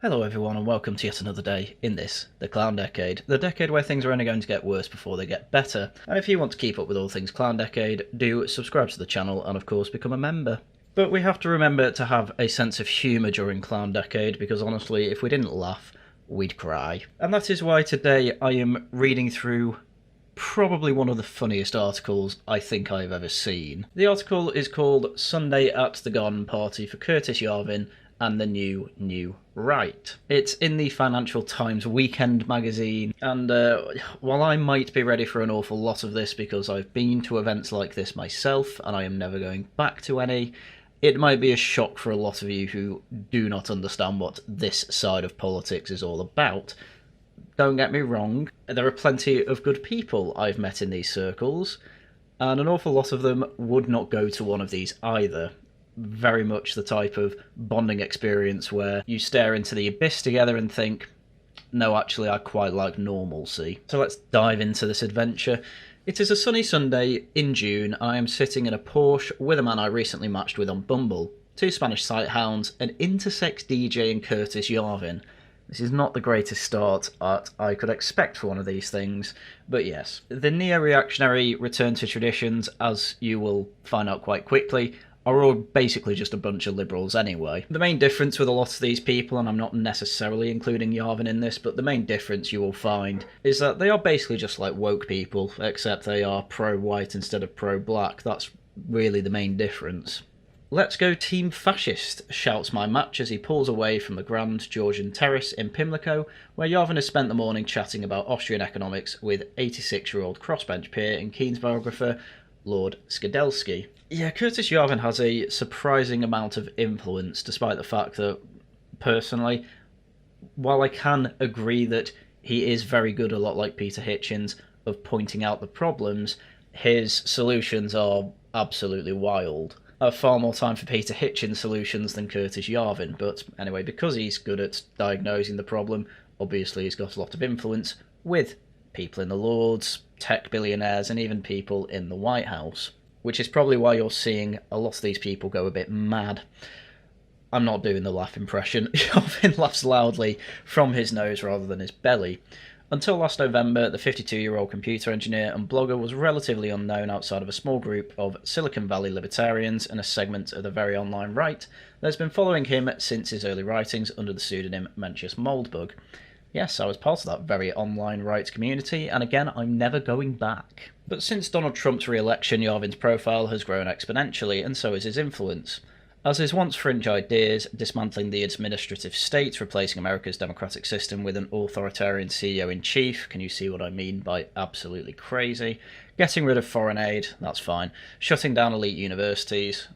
Hello everyone and welcome to yet another day in this, the Clown Decade. The decade where things are only going to get worse before they get better. And if you want to keep up with all things Clown Decade, do subscribe to the channel and of course become a member. But we have to remember to have a sense of humour during Clown Decade because honestly, if we didn't laugh, we'd cry. And that is why today I am reading through probably one of the funniest articles I think I've ever seen. The article is called Sunday at the Garden Party for Curtis Yarvin and the New Right. It's in the Financial Times Weekend magazine, and while I might be ready for an awful lot of this because I've been to events like this myself and I am never going back to any, it might be a shock for a lot of you who do not understand what this side of politics is all about. Don't get me wrong, there are plenty of good people I've met in these circles, and an awful lot of them would not go to one of these either. Very much the type of bonding experience where you stare into the abyss together and think, no, actually, I quite like normalcy. So let's dive into this adventure. It is a sunny Sunday in June. I am sitting in a Porsche with a man I recently matched with on Bumble, two Spanish sighthounds, an intersex DJ and Curtis Yarvin. This is not the greatest start I could expect for one of these things, but yes. The neo-reactionary return to traditions, as you will find out quite quickly, are all basically just a bunch of liberals anyway. The main difference with a lot of these people, and I'm not necessarily including Yarvin in this, but the main difference you will find is that they are basically just like woke people, except they are pro-white instead of pro-black. That's really the main difference. Let's go Team Fascist, shouts my match as he pulls away from the Grand Georgian Terrace in Pimlico, where Yarvin has spent the morning chatting about Austrian economics with 86-year-old crossbench peer and Keynes biographer Lord Skidelsky. Yeah, Curtis Yarvin has a surprising amount of influence, despite the fact that, personally, while I can agree that he is very good, a lot like Peter Hitchens, of pointing out the problems, his solutions are absolutely wild. I have far more time for Peter Hitchens' solutions than Curtis Yarvin, but anyway, because he's good at diagnosing the problem, obviously he's got a lot of influence with people in the Lords, tech billionaires, and even people in the White House, which is probably why you're seeing a lot of these people go a bit mad. I'm not doing the laugh impression. Yarvin laughs loudly from his nose rather than his belly. Until last November, the 52-year-old computer engineer and blogger was relatively unknown outside of a small group of Silicon Valley libertarians and a segment of the very online right that has been following him since his early writings under the pseudonym Mencius Moldbug. Yes, I was part of that very online rights community, and again, I'm never going back. But since Donald Trump's re-election, Yarvin's profile has grown exponentially, and so has his influence. As his once fringe ideas, dismantling the administrative state, replacing America's democratic system with an authoritarian CEO-in-chief, can you see what I mean by absolutely crazy? Getting rid of foreign aid, that's fine. Shutting down elite universities,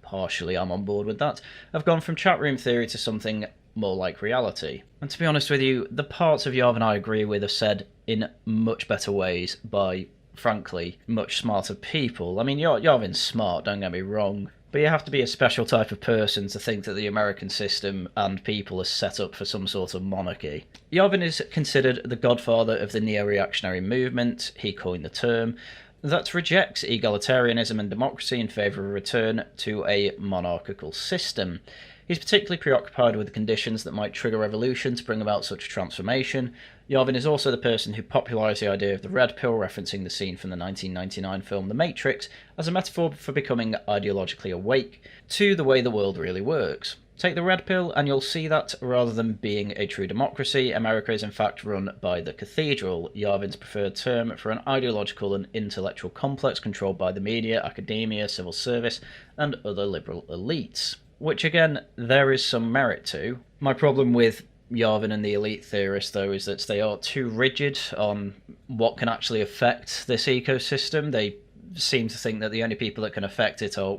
partially I'm on board with that. I've gone from chat room theory to something more like reality. And to be honest with you, the parts of Yarvin I agree with are said in much better ways by, frankly, much smarter people. I mean, Yarvin's smart, don't get me wrong, but you have to be a special type of person to think that the American system and people are set up for some sort of monarchy. Yarvin is considered the godfather of the neo-reactionary movement, he coined the term, that rejects egalitarianism and democracy in favour of a return to a monarchical system. He's particularly preoccupied with the conditions that might trigger revolution to bring about such a transformation. Yarvin is also the person who popularised the idea of the red pill, referencing the scene from the 1999 film The Matrix as a metaphor for becoming ideologically awake to the way the world really works. Take the red pill and you'll see that, rather than being a true democracy, America is in fact run by the cathedral, Yarvin's preferred term for an ideological and intellectual complex controlled by the media, academia, civil service, and other liberal elites. Which, again, there is some merit to. My problem with Yarvin and the elite theorists, though, is that they are too rigid on what can actually affect this ecosystem. They seem to think that the only people that can affect it are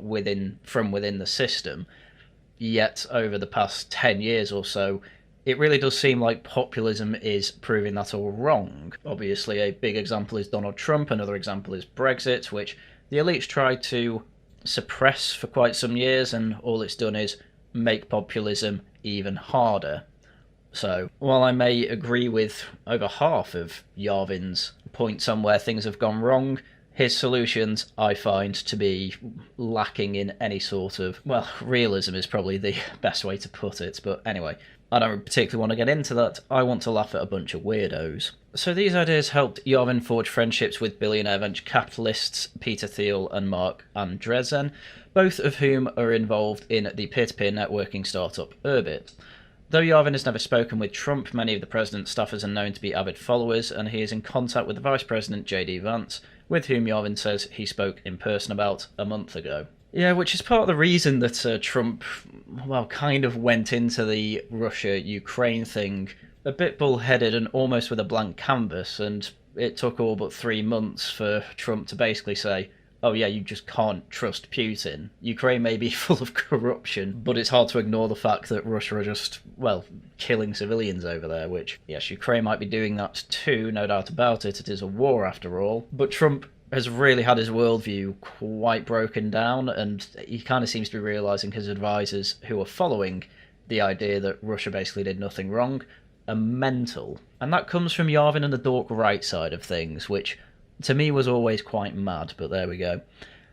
from within the system. Yet, over the past 10 years or so, it really does seem like populism is proving that all wrong. Obviously, a big example is Donald Trump, another example is Brexit, which the elites tried to suppress for quite some years, and all it's done is make populism even harder. So, while I may agree with over half of Yarvin's points on where things have gone wrong, his solutions I find to be lacking in any sort of, well, realism is probably the best way to put it, but anyway, I don't particularly want to get into that. I want to laugh at a bunch of weirdos. So these ideas helped Yarvin forge friendships with billionaire venture capitalists Peter Thiel and Mark Andreessen, both of whom are involved in the peer-to-peer networking startup Urbit. Though Yarvin has never spoken with Trump, many of the president's staffers are known to be avid followers, and he is in contact with the Vice President J.D. Vance, with whom Yarvin says he spoke in person about a month ago. Yeah, which is part of the reason that Trump, well, kind of went into the Russia-Ukraine thing a bit bullheaded and almost with a blank canvas, and it took all but 3 months for Trump to basically say, oh yeah, you just can't trust Putin. Ukraine may be full of corruption, but it's hard to ignore the fact that Russia are just, well, killing civilians over there, which, yes, Ukraine might be doing that too, no doubt about it. It is a war after all. But Trump has really had his worldview quite broken down, and he kind of seems to be realising his advisors who are following the idea that Russia basically did nothing wrong are mental. And that comes from Yarvin and the dork right side of things, which to me was always quite mad, but there we go.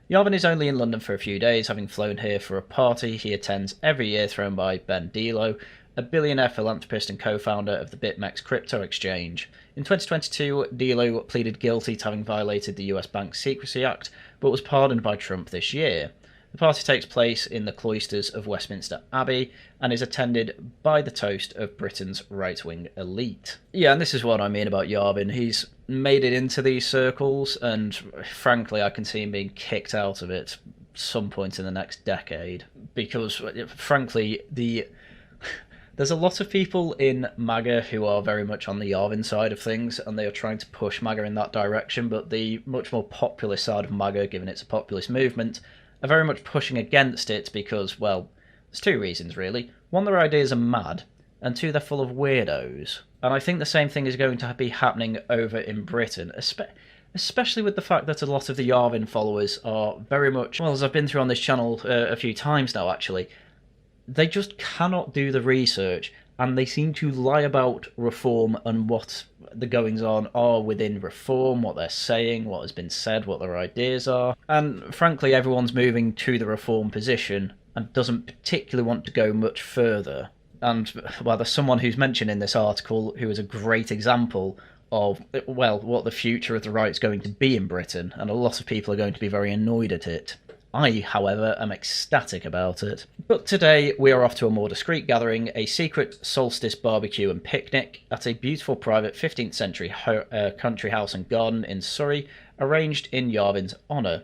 Yarvin is only in London for a few days, having flown here for a party he attends every year thrown by Ben Delo, a billionaire philanthropist and co-founder of the BitMEX crypto exchange. In 2022, Delo pleaded guilty to having violated the US Bank Secrecy Act, but was pardoned by Trump this year. The party takes place in the cloisters of Westminster Abbey and is attended by the toast of Britain's right-wing elite. Yeah, and this is what I mean about Yarvin. He's made it into these circles, and frankly, I can see him being kicked out of it some point in the next decade. Because, frankly, there's a lot of people in MAGA who are very much on the Yarvin side of things, and they are trying to push MAGA in that direction, but the much more populist side of MAGA, given it's a populist movement, are very much pushing against it because, well, there's 2 reasons really. 1, their ideas are mad, and 2, they're full of weirdos. And I think the same thing is going to be happening over in Britain, especially with the fact that a lot of the Yarvin followers are very much, well, as I've been through on this channel a few times now actually, they just cannot do the research, and they seem to lie about reform and what the goings-on are within reform, what they're saying, what has been said, what their ideas are. And frankly, everyone's moving to the reform position and doesn't particularly want to go much further. And, well, there's someone who's mentioned in this article who is a great example of, well, what the future of the right's going to be in Britain, and a lot of people are going to be very annoyed at it. I, however, am ecstatic about it. But today we are off to a more discreet gathering, a secret solstice barbecue and picnic at a beautiful private 15th century country house and garden in Surrey, arranged in Yarvin's honour.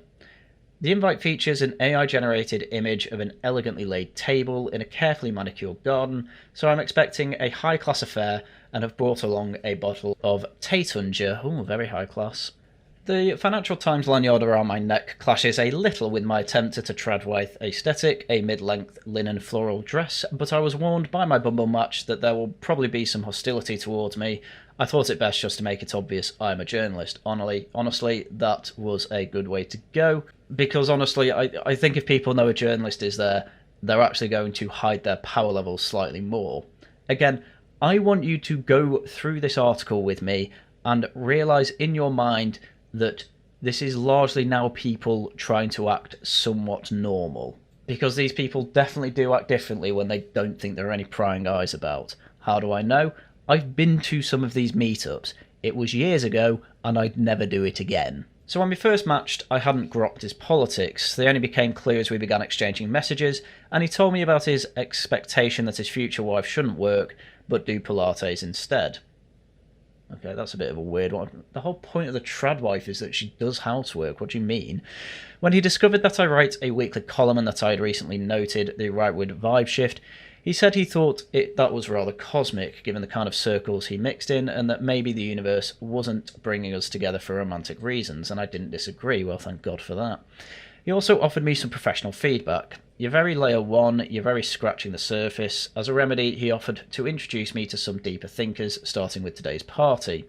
The invite features an AI-generated image of an elegantly laid table in a carefully manicured garden, so I'm expecting a high-class affair and have brought along a bottle of Taitunger. Ooh, very high class. The Financial Times lanyard around my neck clashes a little with my attempt at a tradwife aesthetic, a mid-length linen floral dress, but I was warned by my Bumble match that there will probably be some hostility towards me. I thought it best just to make it obvious I'm a journalist. Honestly, that was a good way to go, because honestly, I think if people know a journalist is there, they're actually going to hide their power levels slightly more. Again, I want you to go through this article with me and realise in your mind that this is largely now people trying to act somewhat normal. Because these people definitely do act differently when they don't think there are any prying eyes about. How do I know? I've been to some of these meetups. It was years ago, and I'd never do it again. So when we first matched, I hadn't grokked his politics. They only became clear as we began exchanging messages, and he told me about his expectation that his future wife shouldn't work, but do Pilates instead. Okay, that's a bit of a weird one. The whole point of the tradwife is that she does housework. What do you mean? When he discovered that I write a weekly column and that I had recently noted the rightward vibe shift, he said he thought that was rather cosmic, given the kind of circles he mixed in, and that maybe the universe wasn't bringing us together for romantic reasons, and I didn't disagree. Well, thank God for that. He also offered me some professional feedback. You're very layer 1, you're very scratching the surface. As a remedy, he offered to introduce me to some deeper thinkers, starting with today's party.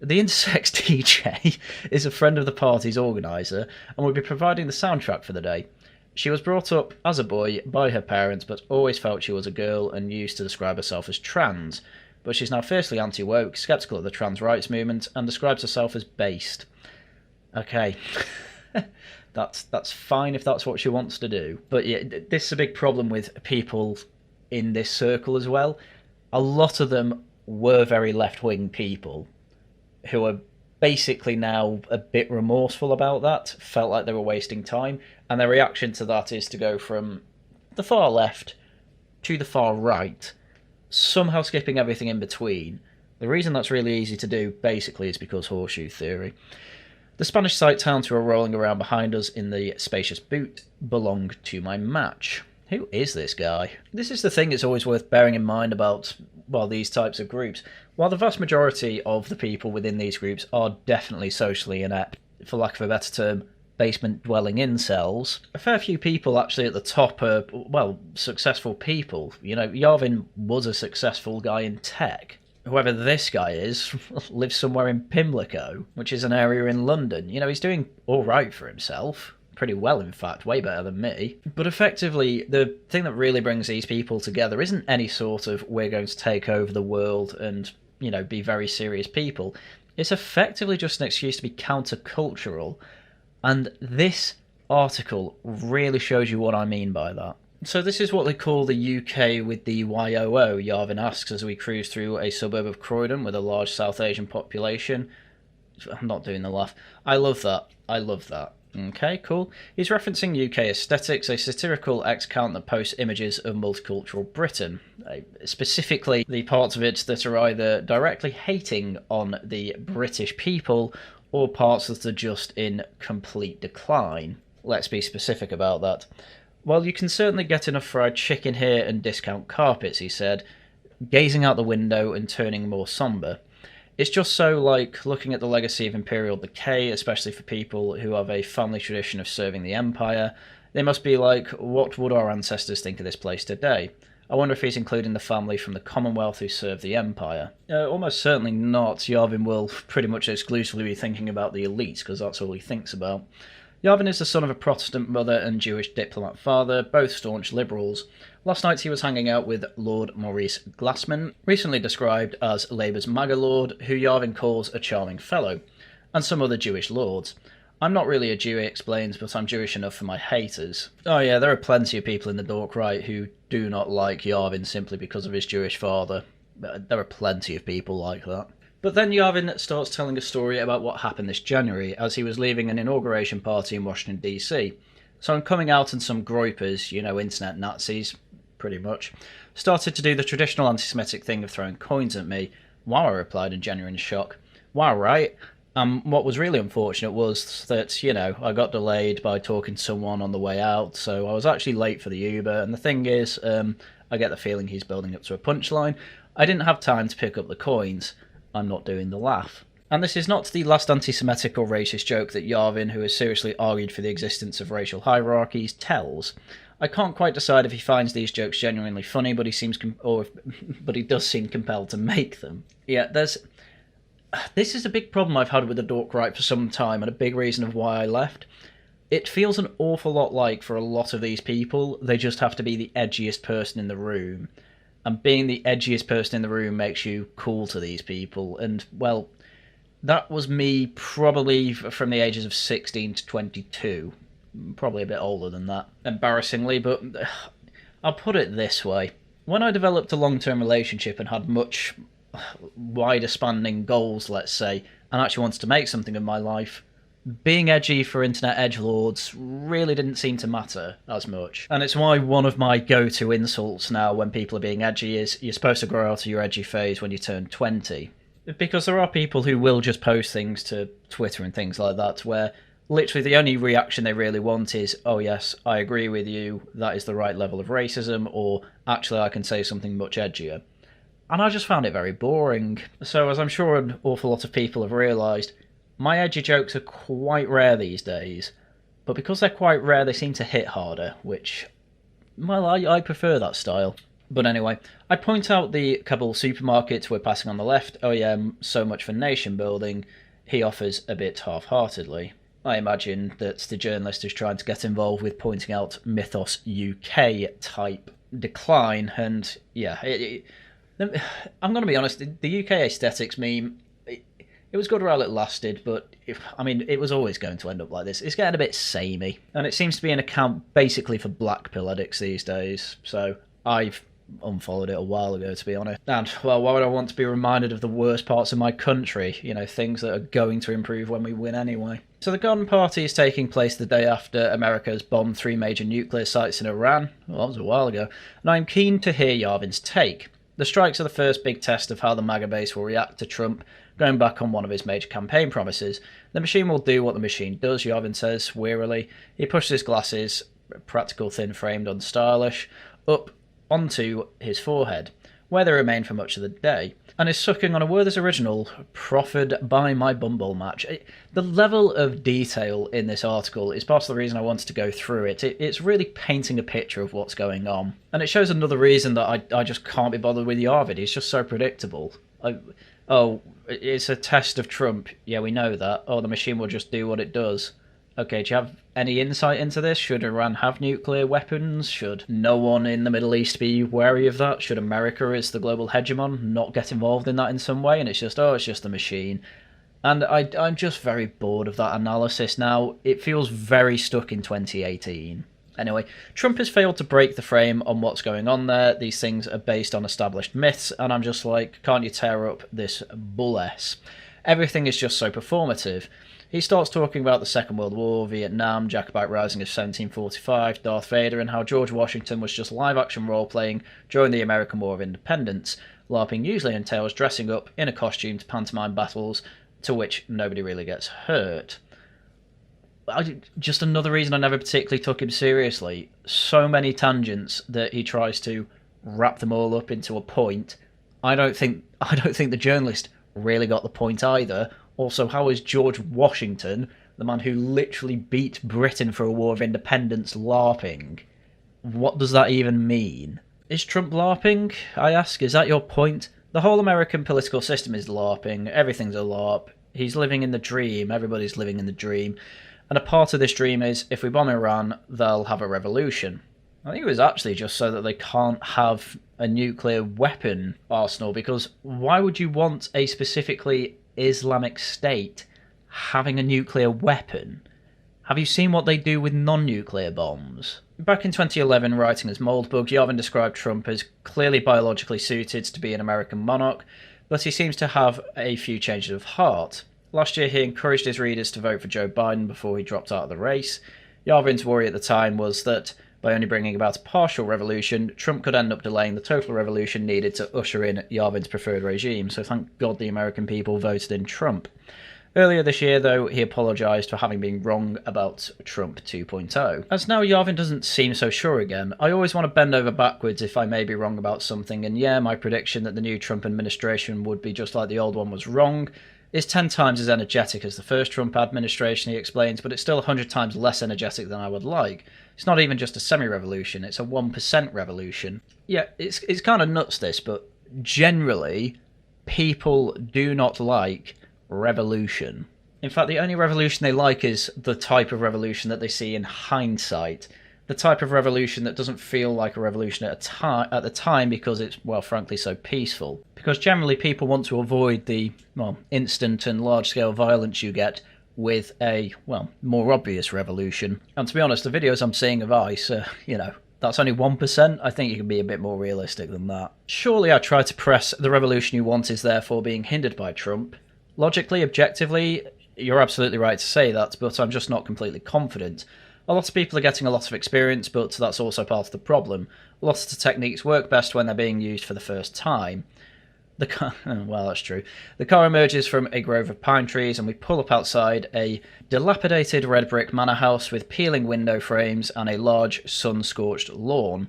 The intersex DJ is a friend of the party's organiser and will be providing the soundtrack for the day. She was brought up as a boy by her parents, but always felt she was a girl and used to describe herself as trans. But she's now fiercely anti-woke, sceptical of the trans rights movement, and describes herself as based. Okay. That's fine if that's what she wants to do. But yeah, this is a big problem with people in this circle as well. a lot of them were very left-wing people who are basically now a bit remorseful about that, felt like they were wasting time, and their reaction to that is to go from the far left to the far right, somehow skipping everything in between. The reason that's really easy to do, basically, is because horseshoe theory. The Spanish sight hounds who are rolling around behind us in the spacious boot belong to my match. Who is this guy? This is the thing that's always worth bearing in mind about, well, these types of groups. While the vast majority of the people within these groups are definitely socially inept, for lack of a better term, basement-dwelling incels, a fair few people actually at the top are, well, successful people. You know, Yarvin was a successful guy in tech. Whoever this guy is lives somewhere in Pimlico, which is an area in London. You know, he's doing all right for himself. Pretty well, in fact, way better than me. But effectively, the thing that really brings these people together isn't any sort of we're going to take over the world and, you know, be very serious people. It's effectively just an excuse to be countercultural. And this article really shows you what I mean by that. So this is what they call the UK with the YOO, Yarvin asks as we cruise through a suburb of Croydon with a large South Asian population. I'm not doing the laugh. I love that. I love that. Okay, cool. He's referencing UK aesthetics, a satirical X-count that posts images of multicultural Britain. Specifically, the parts of it that are either directly hating on the British people or parts that are just in complete decline. Let's be specific about that. Well, you can certainly get enough fried chicken here and discount carpets, he said, gazing out the window and turning more sombre. It's just so like looking at the legacy of imperial decay, especially for people who have a family tradition of serving the empire. They must be like, what would our ancestors think of this place today? I wonder if he's including the family from the Commonwealth who served the empire. Almost certainly not. Yarvin will pretty much exclusively be thinking about the elites, because that's all he thinks about. Yarvin is the son of a Protestant mother and Jewish diplomat father, both staunch liberals. Last night he was hanging out with Lord Maurice Glassman, recently described as Labour's MAGA lord, who Yarvin calls a charming fellow, and some other Jewish lords. I'm not really a Jew, he explains, but I'm Jewish enough for my haters. Oh yeah, there are plenty of people in the dork right who do not like Yarvin simply because of his Jewish father. There are plenty of people like that. But then Yarvin starts telling a story about what happened this January as he was leaving an inauguration party in Washington DC. So I'm coming out and some groypers, you know, internet Nazis, pretty much, started to do the traditional anti-Semitic thing of throwing coins at me. Wow, I replied in genuine shock. Wow, right? What was really unfortunate was that, you know, I got delayed by talking to someone on the way out, so I was actually late for the Uber, and the thing is, I get the feeling he's building up to a punchline. I didn't have time to pick up the coins. I'm not doing the laugh. And this is not the last anti-Semitic or racist joke that Yarvin, who has seriously argued for the existence of racial hierarchies, tells. I can't quite decide if he finds these jokes genuinely funny, but he does seem compelled to make them. Yeah, this is a big problem I've had with the dork right for some time, and a big reason of why I left. It feels an awful lot like, for a lot of these people, they just have to be the edgiest person in the room. And being the edgiest person in the room makes you cool to these people. And, well, that was me probably from the ages of 16 to 22. Probably a bit older than that, embarrassingly, but I'll put it this way. When I developed a long-term relationship and had much wider spanning goals, let's say, and actually wanted to make something of my life, being edgy for internet edgelords really didn't seem to matter as much. And it's why one of my go-to insults now when people are being edgy is, you're supposed to grow out of your edgy phase when you turn 20. Because there are people who will just post things to Twitter and things like that where literally the only reaction they really want is, oh yes, I agree with you, that is the right level of racism, or actually I can say something much edgier. And I just found it very boring. So as I'm sure an awful lot of people have realised, my edgy jokes are quite rare these days, but because they're quite rare, they seem to hit harder, which, well, I prefer that style. But anyway, I point out the couple supermarkets we're passing on the left. Oh yeah, so much for nation building. He offers a bit half-heartedly. I imagine that the journalist is trying to get involved with pointing out Mythos UK type decline, and yeah, I'm going to be honest, the UK aesthetics meme, it was good while it lasted, but it was always going to end up like this. It's getting a bit samey, and it seems to be an account basically for black pill addicts these days, so I've unfollowed it a while ago, to be honest. And, well, why would I want to be reminded of the worst parts of my country? You know, things that are going to improve when we win anyway. So the garden party is taking place the day after America has bombed 3 major nuclear sites in Iran. Well, that was a while ago. And I'm keen to hear Yarvin's take. The strikes are the first big test of how the MAGA base will react to Trump going back on one of his major campaign promises. The machine will do what the machine does, Yarvin says wearily. He pushes his glasses, practical thin-framed, unstylish, up onto his forehead, where they remain for much of the day, and is sucking on a Werther's original, proffered by my Bumble match. The level of detail in this article is part of the reason I wanted to go through it. It's really painting a picture of what's going on, and it shows another reason that I just can't be bothered with Yarvin. He's just so predictable. Oh, it's a test of Trump. Yeah, we know that. Oh, the machine will just do what it does. Okay, do you have any insight into this? Should Iran have nuclear weapons? Should no one in the Middle East be wary of that? Should America, as the global hegemon, not get involved in that in some way? And it's just, oh, it's just the machine. And I'm just very bored of that analysis now. It feels very stuck in 2018. Anyway, Trump has failed to break the frame on what's going on there. These things are based on established myths, and I'm just like, can't you tear up this bull-s? Everything is just so performative. He starts talking about the Second World War, Vietnam, Jacobite Rising of 1745, Darth Vader, and how George Washington was just live-action role-playing during the American War of Independence. LARPing usually entails dressing up in a costume to pantomime battles, to which nobody really gets hurt. Just another reason I never particularly took him seriously. So many tangents that he tries to wrap them all up into a point. I don't think the journalist really got the point either. Also, how is George Washington, the man who literally beat Britain for a war of independence, LARPing? What does that even mean? Is Trump LARPing? I ask, is that your point? The whole American political system is LARPing. Everything's a LARP. He's living in the dream. Everybody's living in the dream. And a part of this dream is, if we bomb Iran, they'll have a revolution. I think it was actually just so that they can't have a nuclear weapon arsenal, because why would you want a specifically Islamic State having a nuclear weapon? Have you seen what they do with non-nuclear bombs? Back in 2011, writing as Moldbug, Yarvin described Trump as clearly biologically suited to be an American monarch, but he seems to have a few changes of heart. Last year, he encouraged his readers to vote for Joe Biden before he dropped out of the race. Yarvin's worry at the time was that by only bringing about a partial revolution, Trump could end up delaying the total revolution needed to usher in Yarvin's preferred regime, so thank God the American people voted in Trump. Earlier this year, though, he apologised for having been wrong about Trump 2.0. As now Yarvin doesn't seem so sure again, I always want to bend over backwards if I may be wrong about something, and yeah, my prediction that the new Trump administration would be just like the old one was wrong. Is 10 times as energetic as the first Trump administration, he explains, but it's still 100 times less energetic than I would like. It's not even just a semi-revolution, it's a 1% revolution. Yeah, it's kind of nuts this, but generally, people do not like revolution. In fact, the only revolution they like is the type of revolution that they see in hindsight. The type of revolution that doesn't feel like a revolution at the time because it's, well, frankly, so peaceful. Because generally people want to avoid the, well, instant and large-scale violence you get with a, well, more obvious revolution. And to be honest, the videos I'm seeing of ICE, that's only 1%. I think you can be a bit more realistic than that. Surely I try to press the revolution you want is therefore being hindered by Trump. Logically, objectively, you're absolutely right to say that, but I'm just not completely confident. A lot of people are getting a lot of experience, but that's also part of the problem. Lots of the techniques work best when they're being used for the first time. Well, that's true. The car emerges from a grove of pine trees and we pull up outside a dilapidated red brick manor house with peeling window frames and a large sun-scorched lawn.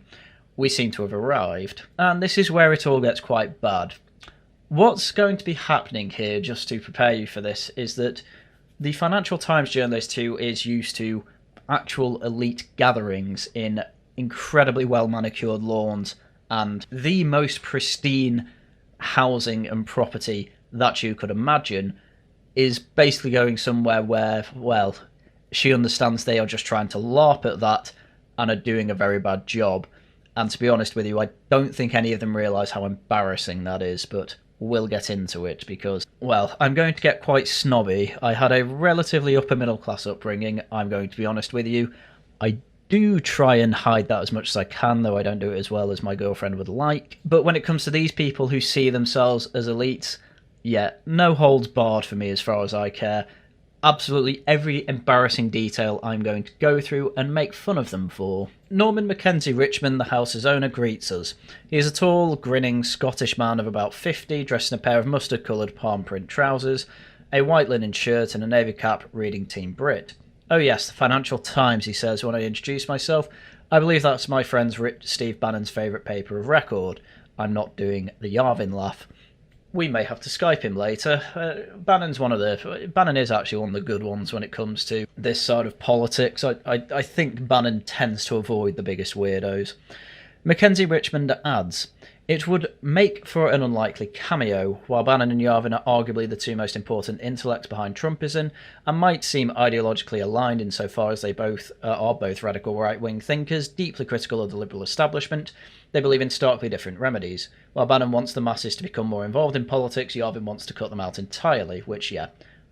We seem to have arrived. And this is where it all gets quite bad. What's going to be happening here, just to prepare you for this, is that the Financial Times journalist who is used to actual elite gatherings in incredibly well-manicured lawns and the most pristine housing and property that you could imagine, is basically going somewhere where, well, she understands they are just trying to LARP at that and are doing a very bad job. And to be honest with you, I don't think any of them realise how embarrassing that is, but we'll get into it because, well, I'm going to get quite snobby. I had a relatively upper middle class upbringing, I'm going to be honest with you. I do try and hide that as much as I can, though I don't do it as well as my girlfriend would like. But when it comes to these people who see themselves as elites, yeah, no holds barred for me as far as I care. Absolutely every embarrassing detail I'm going to go through and make fun of them for. Norman Mackenzie Richmond, the house's owner, greets us. He is a tall, grinning Scottish man of about 50, dressed in a pair of mustard-coloured palm print trousers, a white linen shirt and a navy cap, reading Team Brit. "Oh yes, the Financial Times," he says when I introduce myself. "I believe that's my friend Steve Bannon's favourite paper of record." I'm not doing the Yarvin laugh. We may have to Skype him later. Bannon is actually one of the good ones when it comes to this side of politics. I think Bannon tends to avoid the biggest weirdos. Mackenzie Richmond adds, "It would make for an unlikely cameo. While Bannon and Yarvin are arguably the two most important intellects behind Trumpism, and might seem ideologically aligned insofar as they are both radical right-wing thinkers, deeply critical of the liberal establishment, they believe in starkly different remedies. While Bannon wants the masses to become more involved in politics, Yarvin wants to cut them out entirely," which, yeah,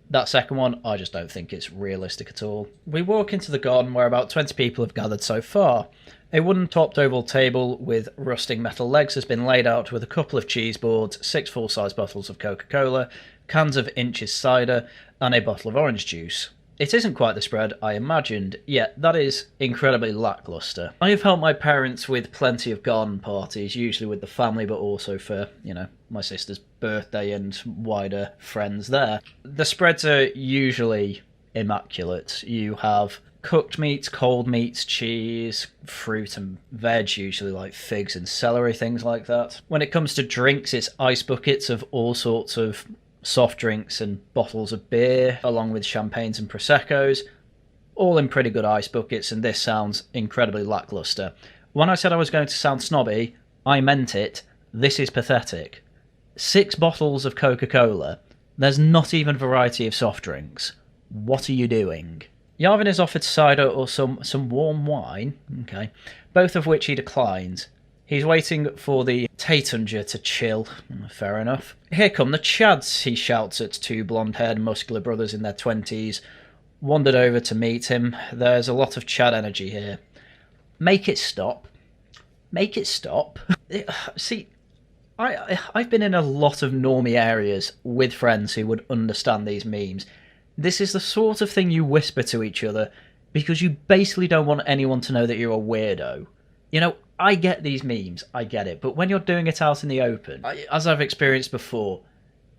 that second one, I just don't think it's realistic at all. We walk into the garden where about 20 people have gathered so far. A wooden-topped oval table with rusting metal legs has been laid out with a couple of cheese boards, 6 full-size bottles of Coca-Cola, cans of Inch's cider, and a bottle of orange juice. It isn't quite the spread I imagined, yet that is incredibly lacklustre. I have helped my parents with plenty of garden parties, usually with the family, but also for, my sister's birthday and wider friends there. The spreads are usually immaculate. You have cooked meats, cold meats, cheese, fruit and veg, usually like figs and celery, things like that. When it comes to drinks, it's ice buckets of all sorts of soft drinks and bottles of beer, along with champagnes and Prosecco's, all in pretty good ice buckets, and this sounds incredibly lacklustre. When I said I was going to sound snobby, I meant it. This is pathetic. 6 bottles of Coca-Cola. There's not even variety of soft drinks. What are you doing? Yarvin is offered cider or some warm wine, okay, both of which he declines. He's waiting for the Taitunger to chill. Fair enough. "Here come the Chads," he shouts at 2 blonde-haired muscular brothers in their 20s. Wandered over to meet him. There's a lot of Chad energy here. Make it stop. Make it stop. See, I've been in a lot of normie areas with friends who would understand these memes. This is the sort of thing you whisper to each other because you basically don't want anyone to know that you're a weirdo. I get these memes, I get it, but when you're doing it out in the open, as I've experienced before,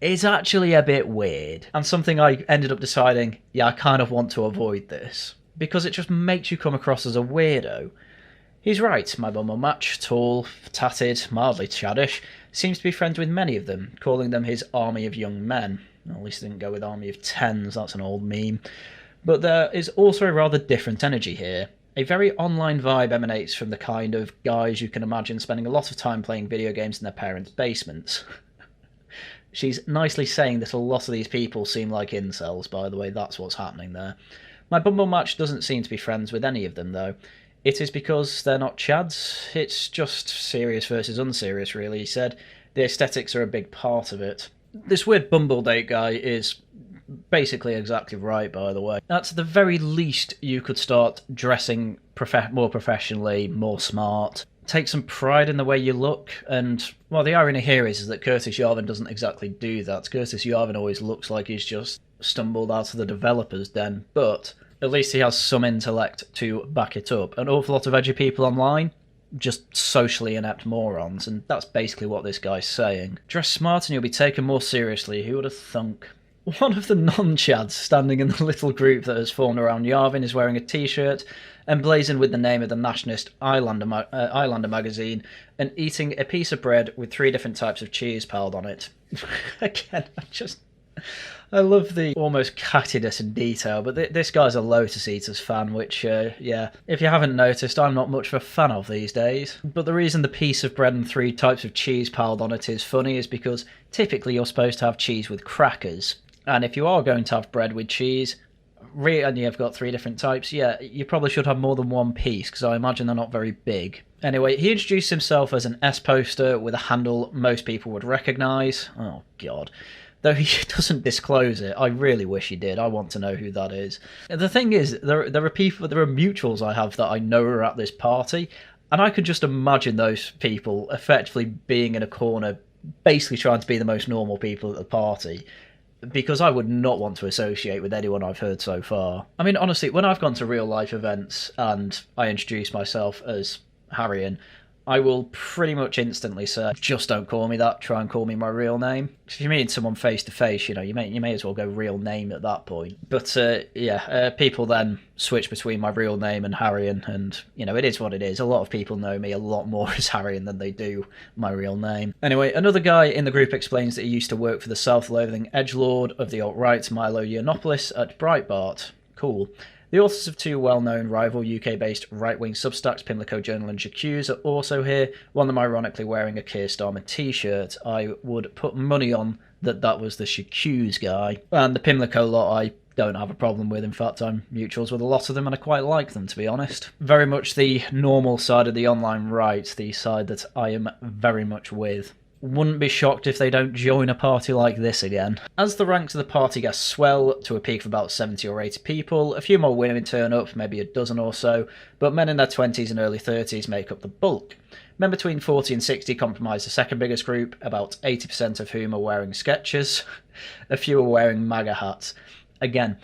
it's actually a bit weird. And something I ended up deciding, I kind of want to avoid this, because it just makes you come across as a weirdo. He's right, my bum will match, tall, tatted, mildly chaddish, seems to be friends with many of them, calling them his army of young men. At least he didn't go with army of 10s, that's an old meme. But there is also a rather different energy here. A very online vibe emanates from the kind of guys you can imagine spending a lot of time playing video games in their parents' basements. She's nicely saying that a lot of these people seem like incels, by the way, that's what's happening there. My Bumble Match doesn't seem to be friends with any of them, though. It is because they're not Chads, it's just serious versus unserious, really, he said. The aesthetics are a big part of it. This weird Bumble date guy is basically exactly right, by the way. At the very least, you could start dressing more professionally, more smart. Take some pride in the way you look, and, well, the irony here is that Curtis Yarvin doesn't exactly do that. Curtis Yarvin always looks like he's just stumbled out of the developer's den, but at least he has some intellect to back it up. An awful lot of edgy people online, just socially inept morons, and that's basically what this guy's saying. Dress smart and you'll be taken more seriously, who would have thunk? One of the non-Chads standing in the little group that has formed around Yarvin is wearing a t-shirt emblazoned with the name of the Nationalist Islander magazine and eating a piece of bread with 3 different types of cheese piled on it. Again, I love the almost cattiness in detail, but this guy's a Lotus Eaters fan, which, yeah, if you haven't noticed, I'm not much of a fan of these days. But the reason the piece of bread and 3 types of cheese piled on it is funny is because typically you're supposed to have cheese with crackers. And if you are going to have bread with cheese, and you've got 3 different types, yeah, you probably should have more than 1 piece, because I imagine they're not very big. Anyway, he introduced himself as an S-poster with a handle most people would recognise. Oh, God. though he doesn't disclose it. I really wish he did. I want to know who that is. The thing is, there are mutuals I have that I know are at this party, and I could just imagine those people effectively being in a corner, basically trying to be the most normal people at the party, because I would not want to associate with anyone I've heard so far. I mean, honestly, when I've gone to real life events and I introduce myself as Haryan, I will pretty much instantly say, just don't call me that, try and call me my real name. If you meet someone face to face, you may as well go real name at that point. But people then switch between my real name and Haryan, and it is what it is. A lot of people know me a lot more as Haryan than they do my real name. Anyway, another guy in the group explains that he used to work for the self-loathing edgelord of the alt-right Milo Yiannopoulos at Breitbart. Cool. The authors of two well-known rival UK-based right-wing substacks, Pimlico Journal and J'accuse, are also here, one of them ironically wearing a Keir Starmer t-shirt. I would put money on that was the J'accuse guy. And the Pimlico lot I don't have a problem with. In fact, I'm mutuals with a lot of them and I quite like them, to be honest. Very much the normal side of the online right, the side that I am very much with. Wouldn't be shocked if they don't join a party like this again. As the ranks of the party guests swell to a peak of about 70 or 80 people, a few more women turn up, maybe a dozen or so, but men in their 20s and early 30s make up the bulk. Men between 40 and 60 comprise the second biggest group, about 80% of whom are wearing Skechers. A few are wearing MAGA hats. Again,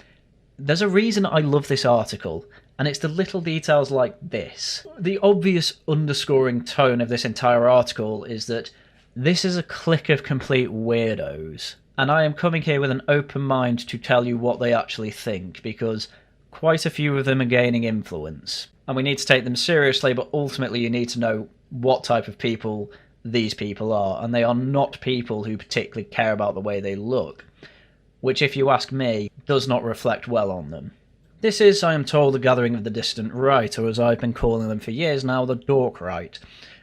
there's a reason I love this article, and it's the little details like this. The obvious underscoring tone of this entire article is that this is a clique of complete weirdos, and I am coming here with an open mind to tell you what they actually think, because quite a few of them are gaining influence, and we need to take them seriously, but ultimately you need to know what type of people these people are, and they are not people who particularly care about the way they look, which, if you ask me, does not reflect well on them. This is, I am told, a gathering of the dissident right, or as I've been calling them for years now, the dork right.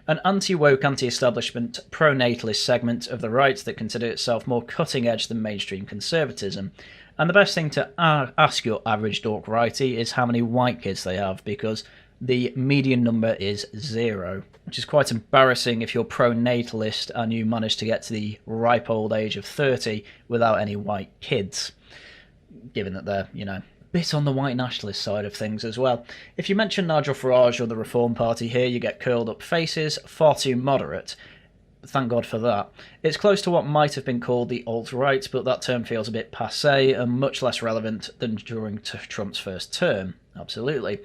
An anti-woke, anti-establishment, pro-natalist segment of the right that consider itself more cutting-edge than mainstream conservatism. And the best thing to ask your average dork righty is how many white kids they have, because the median number is 0, which is quite embarrassing if you're pro-natalist and you manage to get to the ripe old age of 30 without any white kids, given that they're, bit on the white nationalist side of things as well. If you mention Nigel Farage or the Reform Party here, you get curled up faces, far too moderate. Thank God for that. It's close to what might have been called the alt-right, but that term feels a bit passé and much less relevant than during Trump's first term. Absolutely.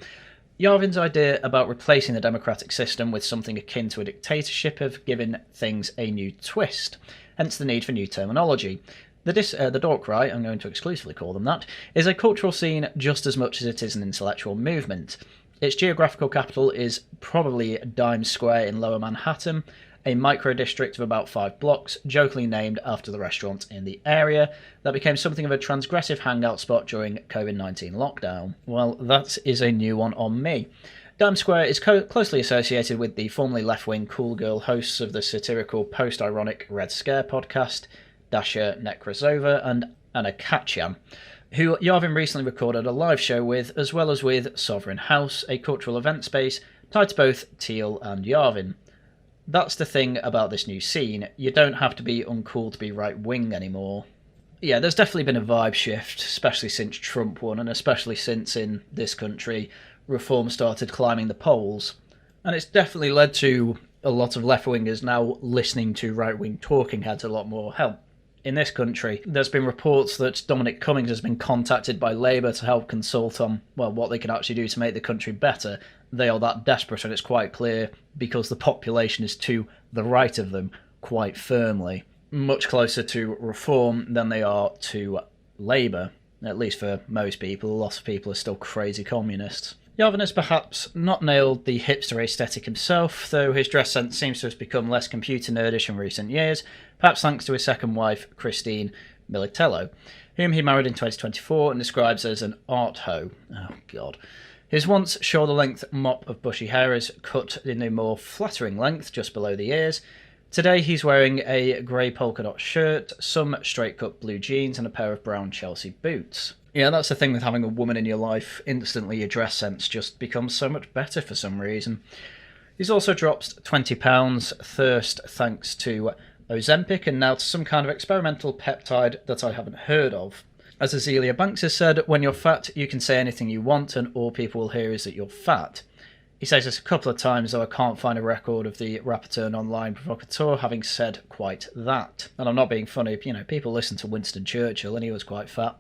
Yarvin's idea about replacing the democratic system with something akin to a dictatorship have given things a new twist, hence the need for new terminology. The dork right, I'm going to exclusively call them that, is a cultural scene just as much as it is an intellectual movement. Its geographical capital is probably Dime Square in Lower Manhattan, a micro-district of about 5 blocks, jokingly named after the restaurant in the area, that became something of a transgressive hangout spot during COVID-19 lockdown. Well, that is a new one on me. Dime Square is closely associated with the formerly left-wing cool girl hosts of the satirical post-ironic Red Scare podcast, Dasha Nekrasova and Anna Kachan, who Yarvin recently recorded a live show with, as well as with Sovereign House, a cultural event space tied to both Teal and Yarvin. That's the thing about this new scene, you don't have to be uncool to be right-wing anymore. Yeah, there's definitely been a vibe shift, especially since Trump won, and especially since in this country Reform started climbing the polls. And it's definitely led to a lot of left-wingers now listening to right-wing talking heads a lot more. Hell, in this country, there's been reports that Dominic Cummings has been contacted by Labour to help consult on, what they can actually do to make the country better. They are that desperate, and it's quite clear, because the population is to the right of them quite firmly. Much closer to Reform than they are to Labour, at least for most people. A lot of people are still crazy communists. Yarvin has perhaps not nailed the hipster aesthetic himself, though his dress sense seems to have become less computer nerdish in recent years, perhaps thanks to his second wife, Christine Militello, whom he married in 2024 and describes as an art hoe. Oh, God. His once shoulder-length mop of bushy hair is cut in a more flattering length just below the ears. Today he's wearing a grey polka dot shirt, some straight-cut blue jeans and a pair of brown Chelsea boots. Yeah, that's the thing with having a woman in your life. Instantly your dress sense just becomes so much better for some reason. He's also dropped £20, thirst thanks to Ozempic, and now to some kind of experimental peptide that I haven't heard of. As Azealia Banks has said, when you're fat, you can say anything you want and all people will hear is that you're fat. He says this a couple of times, though I can't find a record of the rapporteur non-line provocateur having said quite that. And I'm not being funny, people listen to Winston Churchill and he was quite fat.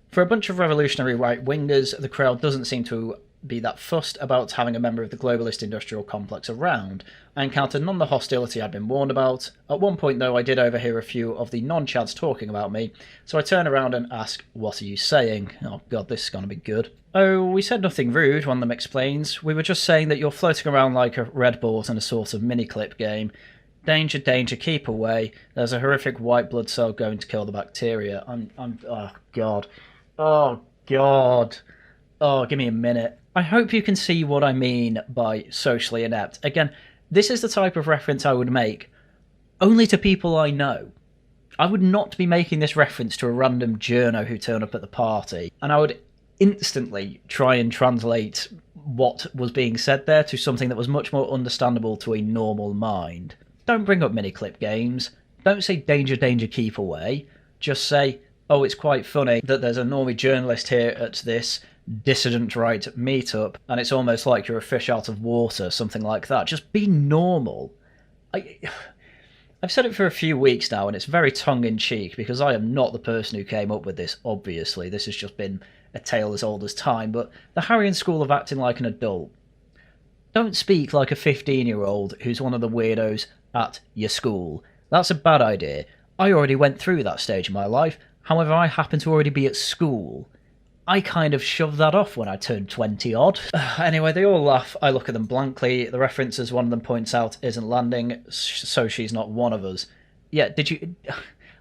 For a bunch of revolutionary right-wingers, the crowd doesn't seem to be that fussed about having a member of the globalist industrial complex around. I encountered none of the hostility I'd been warned about. At one point, though, I did overhear a few of the non-chads talking about me, so I turn around and ask, "What are you saying?" Oh god, this is going to be good. "Oh, we said nothing rude," one of them explains. "We were just saying that you're floating around like a red ball in a sort of mini-clip game. Danger, danger, keep away. There's a horrific white blood cell going to kill the bacteria." Oh god. Oh god. Oh, give me a minute. I hope you can see what I mean by socially inept. Again, this is the type of reference I would make only to people I know. I would not be making this reference to a random journo who turned up at the party, and I would instantly try and translate what was being said there to something that was much more understandable to a normal mind. Don't bring up mini-clip games. Don't say danger, danger, keep away. Just say, "Oh, it's quite funny that there's a normie journalist here at this dissident right meetup, and it's almost like you're a fish out of water," something like that. Just be normal. I've said it for a few weeks now, and it's very tongue-in-cheek, because I am not the person who came up with this, obviously. This has just been a tale as old as time, but the Haryan school of acting like an adult. Don't speak like a 15-year-old who's one of the weirdos at your school. That's a bad idea. I already went through that stage of my life, however I happen to already be at school. I kind of shoved that off when I turned 20-odd. Anyway, they all laugh. I look at them blankly. The reference, as one of them points out, isn't landing, so she's not one of us. Yeah,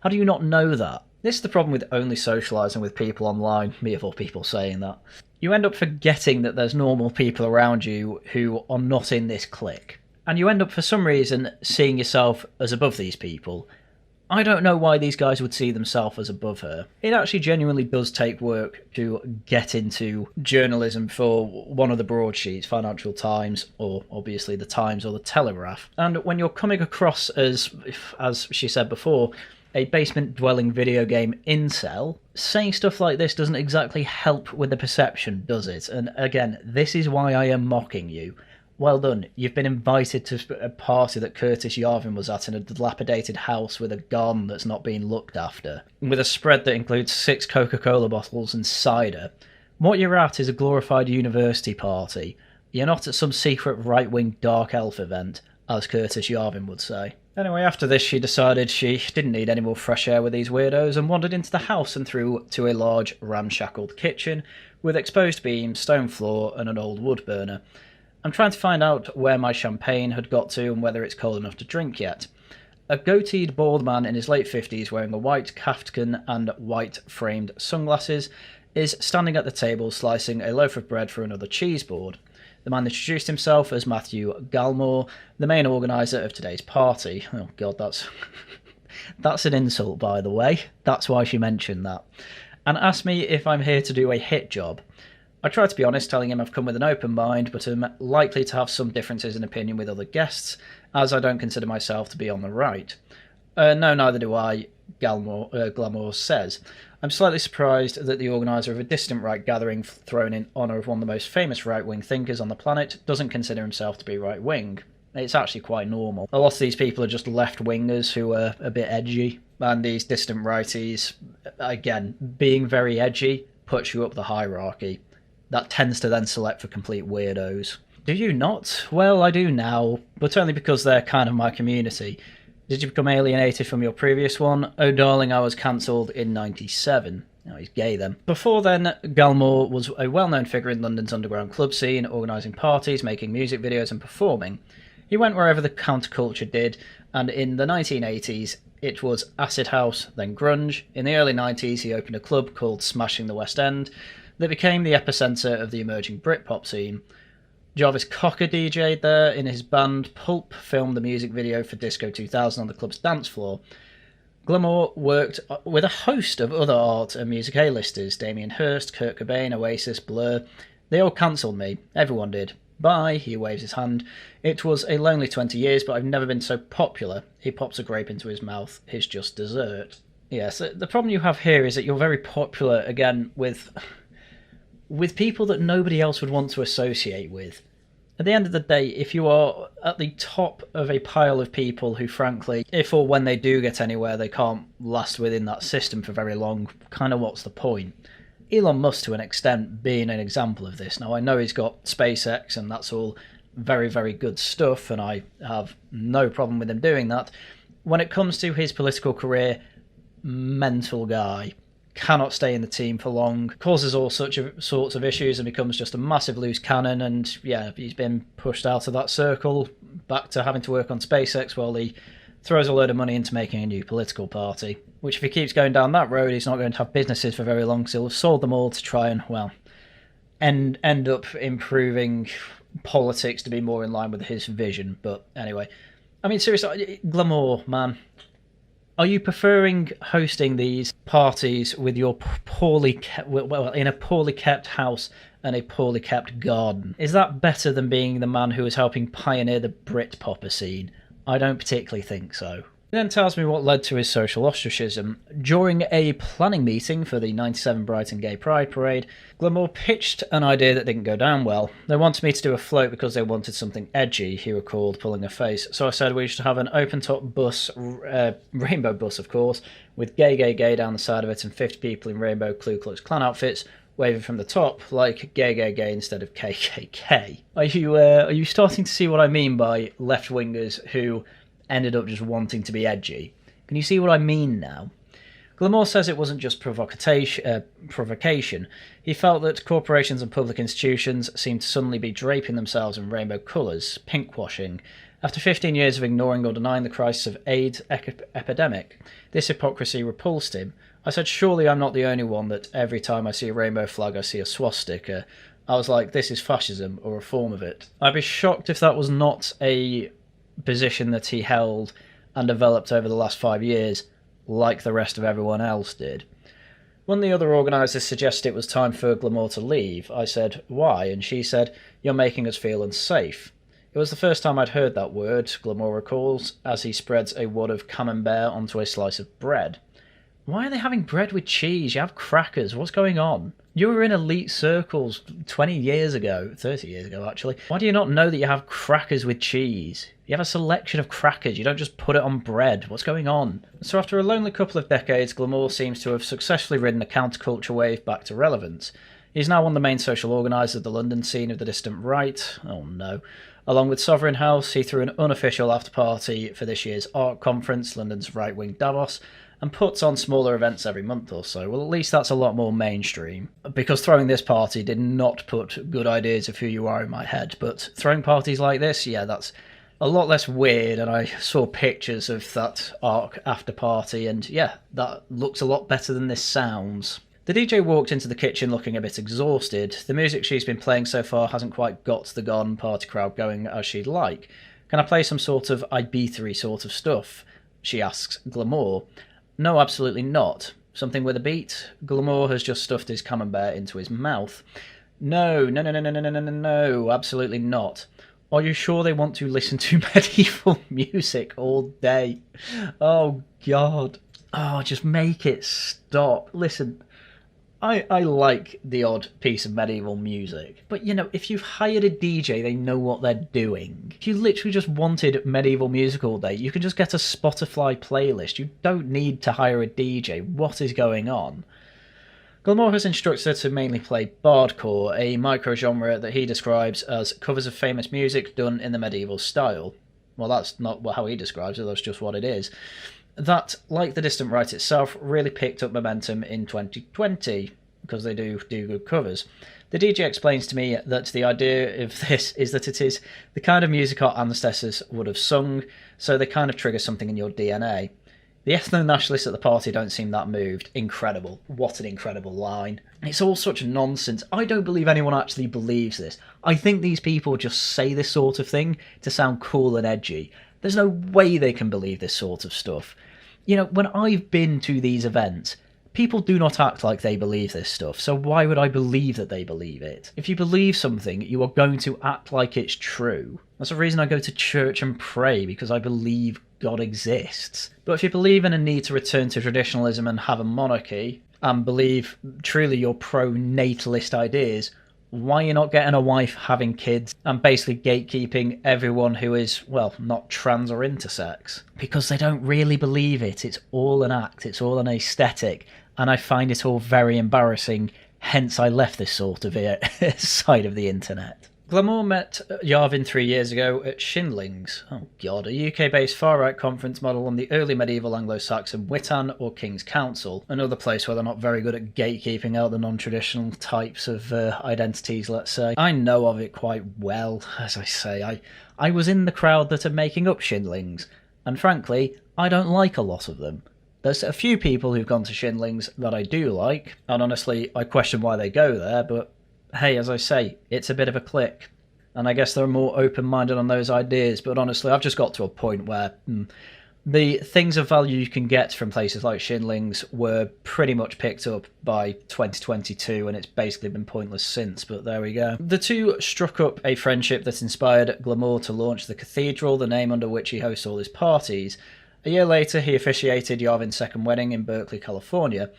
how do you not know that? This is the problem with only socialising with people online, me of all people saying that. You end up forgetting that there's normal people around you who are not in this clique. And you end up, for some reason, seeing yourself as above these people. I don't know why these guys would see themselves as above her. It actually genuinely does take work to get into journalism for one of the broadsheets, Financial Times, or obviously the Times or the Telegraph. And when you're coming across as she said before, a basement-dwelling video game incel, saying stuff like this doesn't exactly help with the perception, does it? And again, this is why I am mocking you. Well done. You've been invited to a party that Curtis Yarvin was at in a dilapidated house with a garden that's not being looked after, with a spread that includes 6 Coca-Cola bottles and cider. What you're at is a glorified university party. You're not at some secret right-wing dark elf event, as Curtis Yarvin would say. Anyway, after this she decided she didn't need any more fresh air with these weirdos and wandered into the house and through to a large ramshackled kitchen with exposed beams, stone floor and an old wood burner. I'm trying to find out where my champagne had got to and whether it's cold enough to drink yet. A goateed bald man in his late 50s wearing a white kaftan and white framed sunglasses is standing at the table slicing a loaf of bread for another cheese board. The man introduced himself as Matthew Galmore, the main organiser of today's party. Oh god, that's an insult, by the way. That's why she mentioned that. And asked me if I'm here to do a hit job. I tried to be honest, telling him I've come with an open mind, but am likely to have some differences in opinion with other guests, as I don't consider myself to be on the right. No, neither do I, Glamour says. I'm slightly surprised that the organiser of a dissident right gathering thrown in honour of one of the most famous right-wing thinkers on the planet doesn't consider himself to be right-wing. It's actually quite normal. A lot of these people are just left-wingers who are a bit edgy, and these dissident righties, again, being very edgy, puts you up the hierarchy. That tends to then select for complete weirdos. Do you not? Well, I do now, but only because they're kind of my community. Did you become alienated from your previous one? Oh darling, I was cancelled in 97. Oh, he's gay then. Before then, Galmore was a well-known figure in London's underground club scene, organising parties, making music videos and performing. He went wherever the counterculture did, and in the 1980s it was acid house, then grunge. In the early 90s he opened a club called Smashing the West End, that became the epicentre of the emerging Britpop scene. Jarvis Cocker DJ'd there in his band. Pulp filmed the music video for Disco 2000 on the club's dance floor. Glamour worked with a host of other art and music A-listers, Damien Hirst, Kurt Cobain, Oasis, Blur. They all cancelled me. Everyone did. Bye, he waves his hand. It was a lonely 20 years, but I've never been so popular. He pops a grape into his mouth. It's just dessert. Yes, the problem you have here is that you're very popular, again, with people that nobody else would want to associate with. At the end of the day, if you are at the top of a pile of people who, frankly, if or when they do get anywhere, they can't last within that system for very long, kind of what's the point? Elon Musk, to an extent, being an example of this. Now, I know he's got SpaceX, and that's all very, very good stuff, and I have no problem with him doing that. When it comes to his political career, mental guy. Cannot stay in the team for long, causes all sorts of issues and becomes just a massive loose cannon, and yeah, he's been pushed out of that circle, back to having to work on SpaceX while he throws a load of money into making a new political party, which if he keeps going down that road, he's not going to have businesses for very long, so he'll have sold them all to try and, well, end up improving politics to be more in line with his vision. But anyway, I mean, seriously, Glamour, man. Are you preferring hosting these parties with your in a poorly kept house and a poorly kept garden? Is that better than being the man who is helping pioneer the Britpopper scene? I don't particularly think so. He then tells me what led to his social ostracism. During a planning meeting for the 97 Brighton Gay Pride Parade, Glamour pitched an idea that didn't go down well. They wanted me to do a float because they wanted something edgy, he recalled, pulling a face. So I said we should have an open-top bus, rainbow bus of course, with gay down the side of it and 50 people in rainbow Ku Klux Klan outfits, waving from the top like gay instead of KKK. Are you starting to see what I mean by left-wingers who ended up just wanting to be edgy? Can you see what I mean now? Glamour says it wasn't just provocation. He felt that corporations and public institutions seemed to suddenly be draping themselves in rainbow colours, pinkwashing. After 15 years of ignoring or denying the crisis of AIDS epidemic, this hypocrisy repulsed him. I said, surely I'm not the only one that every time I see a rainbow flag I see a swastika. I was like, this is fascism, or a form of it. I'd be shocked if that was not a position that he held and developed over the last 5 years, like the rest of everyone else did. When the other organisers suggested it was time for Glamour to leave, I said, why? And she said, you're making us feel unsafe. It was the first time I'd heard that word, Glamour recalls, as he spreads a wad of camembert onto a slice of bread. Why are they having bread with cheese? You have crackers. What's going on? You were in elite circles 20 years ago, 30 years ago actually. Why do you not know that you have crackers with cheese? You have a selection of crackers. You don't just put it on bread. What's going on? So after a lonely couple of decades, Glamour seems to have successfully ridden the counterculture wave back to relevance. He's now one of the main social organisers of the London scene of the distant right. Oh no. Along with Sovereign House, he threw an unofficial after-party for this year's art conference, London's right-wing Davos, and puts on smaller events every month or so. Well, at least that's a lot more mainstream. Because throwing this party did not put good ideas of who you are in my head, but throwing parties like this, yeah, that's a lot less weird, and I saw pictures of that ARC after party, and yeah, that looks a lot better than this sounds. The DJ walked into the kitchen looking a bit exhausted. The music she's been playing so far hasn't quite got the garden party crowd going as she'd like. Can I play some sort of Ibiza-y sort of stuff? She asks Glamour. No, absolutely not. Something with a beat? Glamour has just stuffed his camembert into his mouth. No, absolutely not. Are you sure they want to listen to medieval music all day? Oh, God. Oh, just make it stop. Listen, I like the odd piece of medieval music, but you know, if you've hired a DJ, they know what they're doing. If you literally just wanted medieval music all day, you can just get a Spotify playlist. You don't need to hire a DJ. What is going on? Glamour has instructed her to mainly play Bardcore, a micro-genre that he describes as covers of famous music done in the medieval style. Well, that's not how he describes it, that's just what it is. That, like the Distant Right itself, really picked up momentum in 2020, because they do good covers. The DJ explains to me that the idea of this is that it is the kind of music our ancestors would have sung, so they kind of trigger something in your DNA. The ethno-nationalists at the party don't seem that moved. Incredible. What an incredible line. It's all such nonsense. I don't believe anyone actually believes this. I think these people just say this sort of thing to sound cool and edgy. There's no way they can believe this sort of stuff. You know, when I've been to these events, People do not act like they believe this stuff, so why would I believe that they believe it? If you believe something, you are going to act like it's true. That's the reason I go to church and pray, because I believe God exists. But if you believe in a need to return to traditionalism and have a monarchy, and believe truly your pro-natalist ideas, why are you not getting a wife, having kids, and basically gatekeeping everyone who is, well, not trans or intersex? Because they don't really believe it. It's all an act. It's all an aesthetic. And I find it all very embarrassing. Hence, I left this sort of side of the internet. Glamour met Yarvin 3 years ago at Shinlings. Oh god, a UK-based far-right conference model on the early medieval Anglo-Saxon Witan or King's Council, another place where they're not very good at gatekeeping out the non-traditional types of identities, let's say. I know of it quite well, as I say. I was in the crowd that are making up Shinlings, and frankly, I don't like a lot of them. There's a few people who've gone to Shinlings that I do like, and honestly, I question why they go there, but hey, as I say, it's a bit of a clique. And I guess they're more open-minded on those ideas, but honestly, I've just got to a point where the things of value you can get from places like Shinlings were pretty much picked up by 2022, and it's basically been pointless since, but there we go. The two struck up a friendship that inspired Glamour to launch the Cathedral, the name under which he hosts all his parties. A year later, he officiated Yarvin's second wedding in Berkeley, California.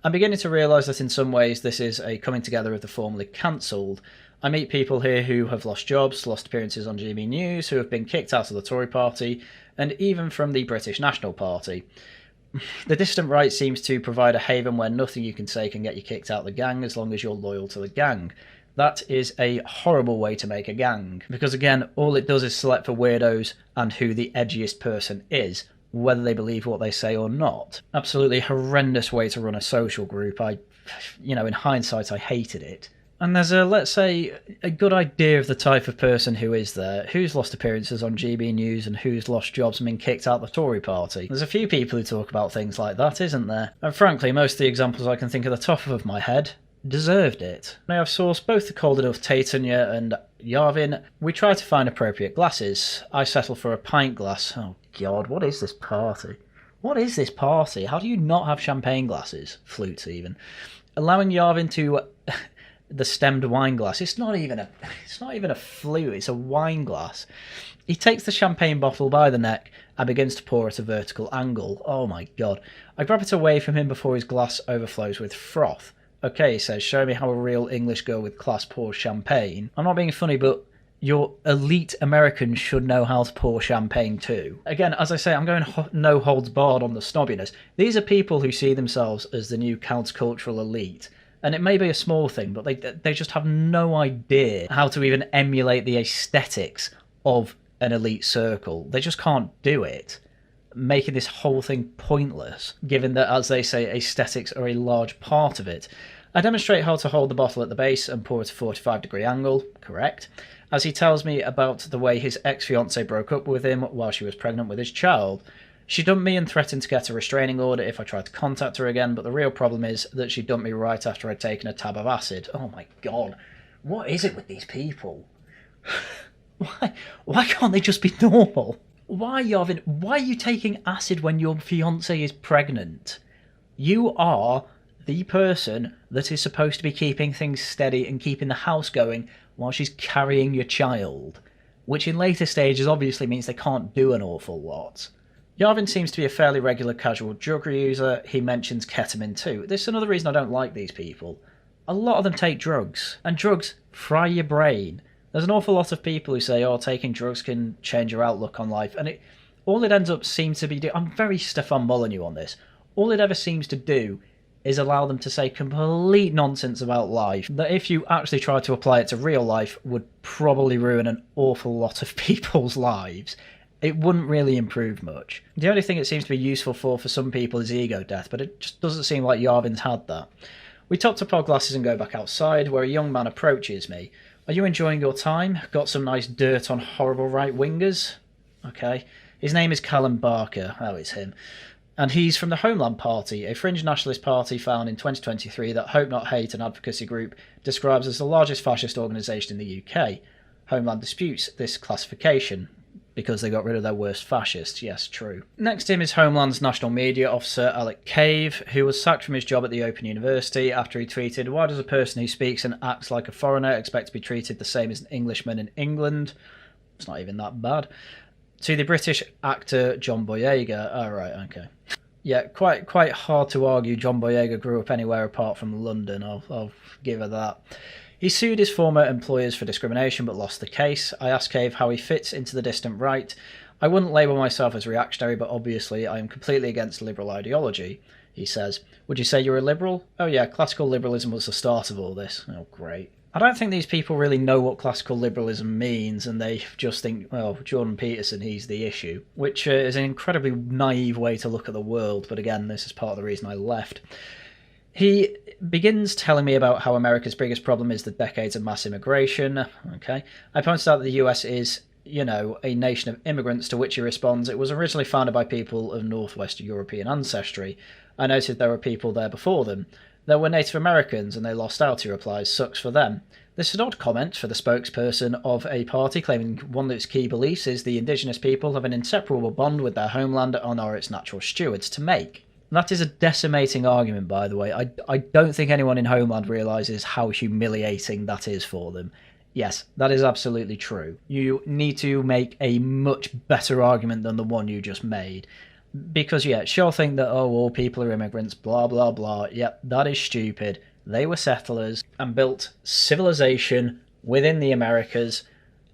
I'm beginning to realise that in some ways this is a coming together of the formerly cancelled. I meet people here who have lost jobs, lost appearances on GB News, who have been kicked out of the Tory party, and even from the British National Party. The dissident right seems to provide a haven where nothing you can say can get you kicked out of the gang as long as you're loyal to the gang. That is a horrible way to make a gang, because again, all it does is select for weirdos and who the edgiest person is, whether they believe what they say or not. Absolutely horrendous way to run a social group. In hindsight, I hated it. And there's let's say, a good idea of the type of person who is there, who's lost appearances on GB News and who's lost jobs and been kicked out the Tory party. There's a few people who talk about things like that, isn't there? And frankly, most of the examples I can think of the top of my head deserved it. Now I've sourced both the Cold Enough Titania and Yarvin. We try to find appropriate glasses. I settle for a pint glass. Oh god, what is this party? What is this party? How do you not have champagne glasses? Flutes even. Allowing Yarvin to the stemmed wine glass. It's not even a flute, it's a wine glass. He takes the champagne bottle by the neck and begins to pour at a vertical angle. Oh my god. I grab it away from him before his glass overflows with froth. Okay, he says, show me how a real English girl with class pours champagne. I'm not being funny, but your elite Americans should know how to pour champagne too. Again, as I say, I'm going no holds barred on the snobbiness. These are people who see themselves as the new countercultural elite. And it may be a small thing, but they just have no idea how to even emulate the aesthetics of an elite circle. They just can't do it, making this whole thing pointless, given that, as they say, aesthetics are a large part of it. I demonstrate how to hold the bottle at the base and pour at a 45-degree angle, correct, as he tells me about the way his ex-fiancée broke up with him while she was pregnant with his child. She dumped me and threatened to get a restraining order if I tried to contact her again, but the real problem is that she dumped me right after I'd taken a tab of acid. Oh my god, what is it with these people? Why can't they just be normal? Why, Yarvin, why are you taking acid when your fiancée is pregnant? You are the person that is supposed to be keeping things steady and keeping the house going while she's carrying your child, which in later stages obviously means they can't do an awful lot. Yarvin seems to be a fairly regular casual drug user. He mentions ketamine too. This is another reason I don't like these people. A lot of them take drugs, and drugs fry your brain. There's an awful lot of people who say, oh, taking drugs can change your outlook on life, and all it ends up seems to be doing... I'm very Stefan Molyneux on this. All it ever seems to do is allow them to say complete nonsense about life that if you actually try to apply it to real life would probably ruin an awful lot of people's lives. It wouldn't really improve much. The only thing it seems to be useful for some people is ego death, but it just doesn't seem like Yarvin's had that. We top up our glasses and go back outside, where a young man approaches me. Are you enjoying your time? Got some nice dirt on horrible right-wingers? Okay. His name is Callum Barker. Oh, it's him. And he's from the Homeland Party, a fringe nationalist party found in 2023 that Hope Not Hate, an advocacy group, describes as the largest fascist organisation in the UK. Homeland disputes this classification. because they got rid of their worst fascists. Yes, true. Next to him is Homeland's National Media Officer, Alec Cave, who was sacked from his job at the Open University after he tweeted, "Why does a person who speaks and acts like a foreigner expect to be treated the same as an Englishman in England?" It's not even that bad. To the British actor John Boyega. Oh, right, okay. Yeah, quite hard to argue John Boyega grew up anywhere apart from London. I'll give her that. He sued his former employers for discrimination but lost the case. I asked Cave how he fits into the distant right. "I wouldn't label myself as reactionary, but obviously I am completely against liberal ideology," he says. "Would you say you're a liberal?" "Oh yeah, classical liberalism was the start of all this." Oh, great. I don't think these people really know what classical liberalism means, and they just think, well, Jordan Peterson, he's the issue, which is an incredibly naive way to look at the world, but again, this is part of the reason I left. He begins telling me about how America's biggest problem is the decades of mass immigration. Okay. I pointed out that the US is, a nation of immigrants, to which he responds, "It was originally founded by people of Northwest European ancestry. I noted there were people there before them. There were Native Americans and they lost out," he replies. "Sucks for them." This is an odd comment for the spokesperson of a party claiming one of its key beliefs is the indigenous people have an inseparable bond with their homeland and are its natural stewards to make. That is a decimating argument, by the way. I don't think anyone in Homeland realises how humiliating that is for them. Yes, that is absolutely true. You need to make a much better argument than the one you just made. Because, yeah, sure think that, oh, all people are immigrants, blah, blah, blah. Yep, that is stupid. They were settlers and built civilization within the Americas,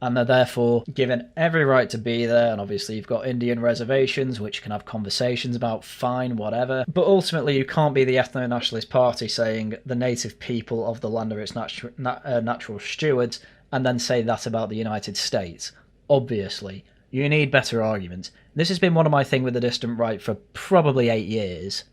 and they're therefore given every right to be there. And obviously you've got Indian reservations, which you can have conversations about, fine, whatever. But ultimately you can't be the ethno-nationalist party saying the native people of the land are its natural stewards, and then say that about the United States. Obviously. You need better arguments. This has been one of my things with the distant right for probably 8 years.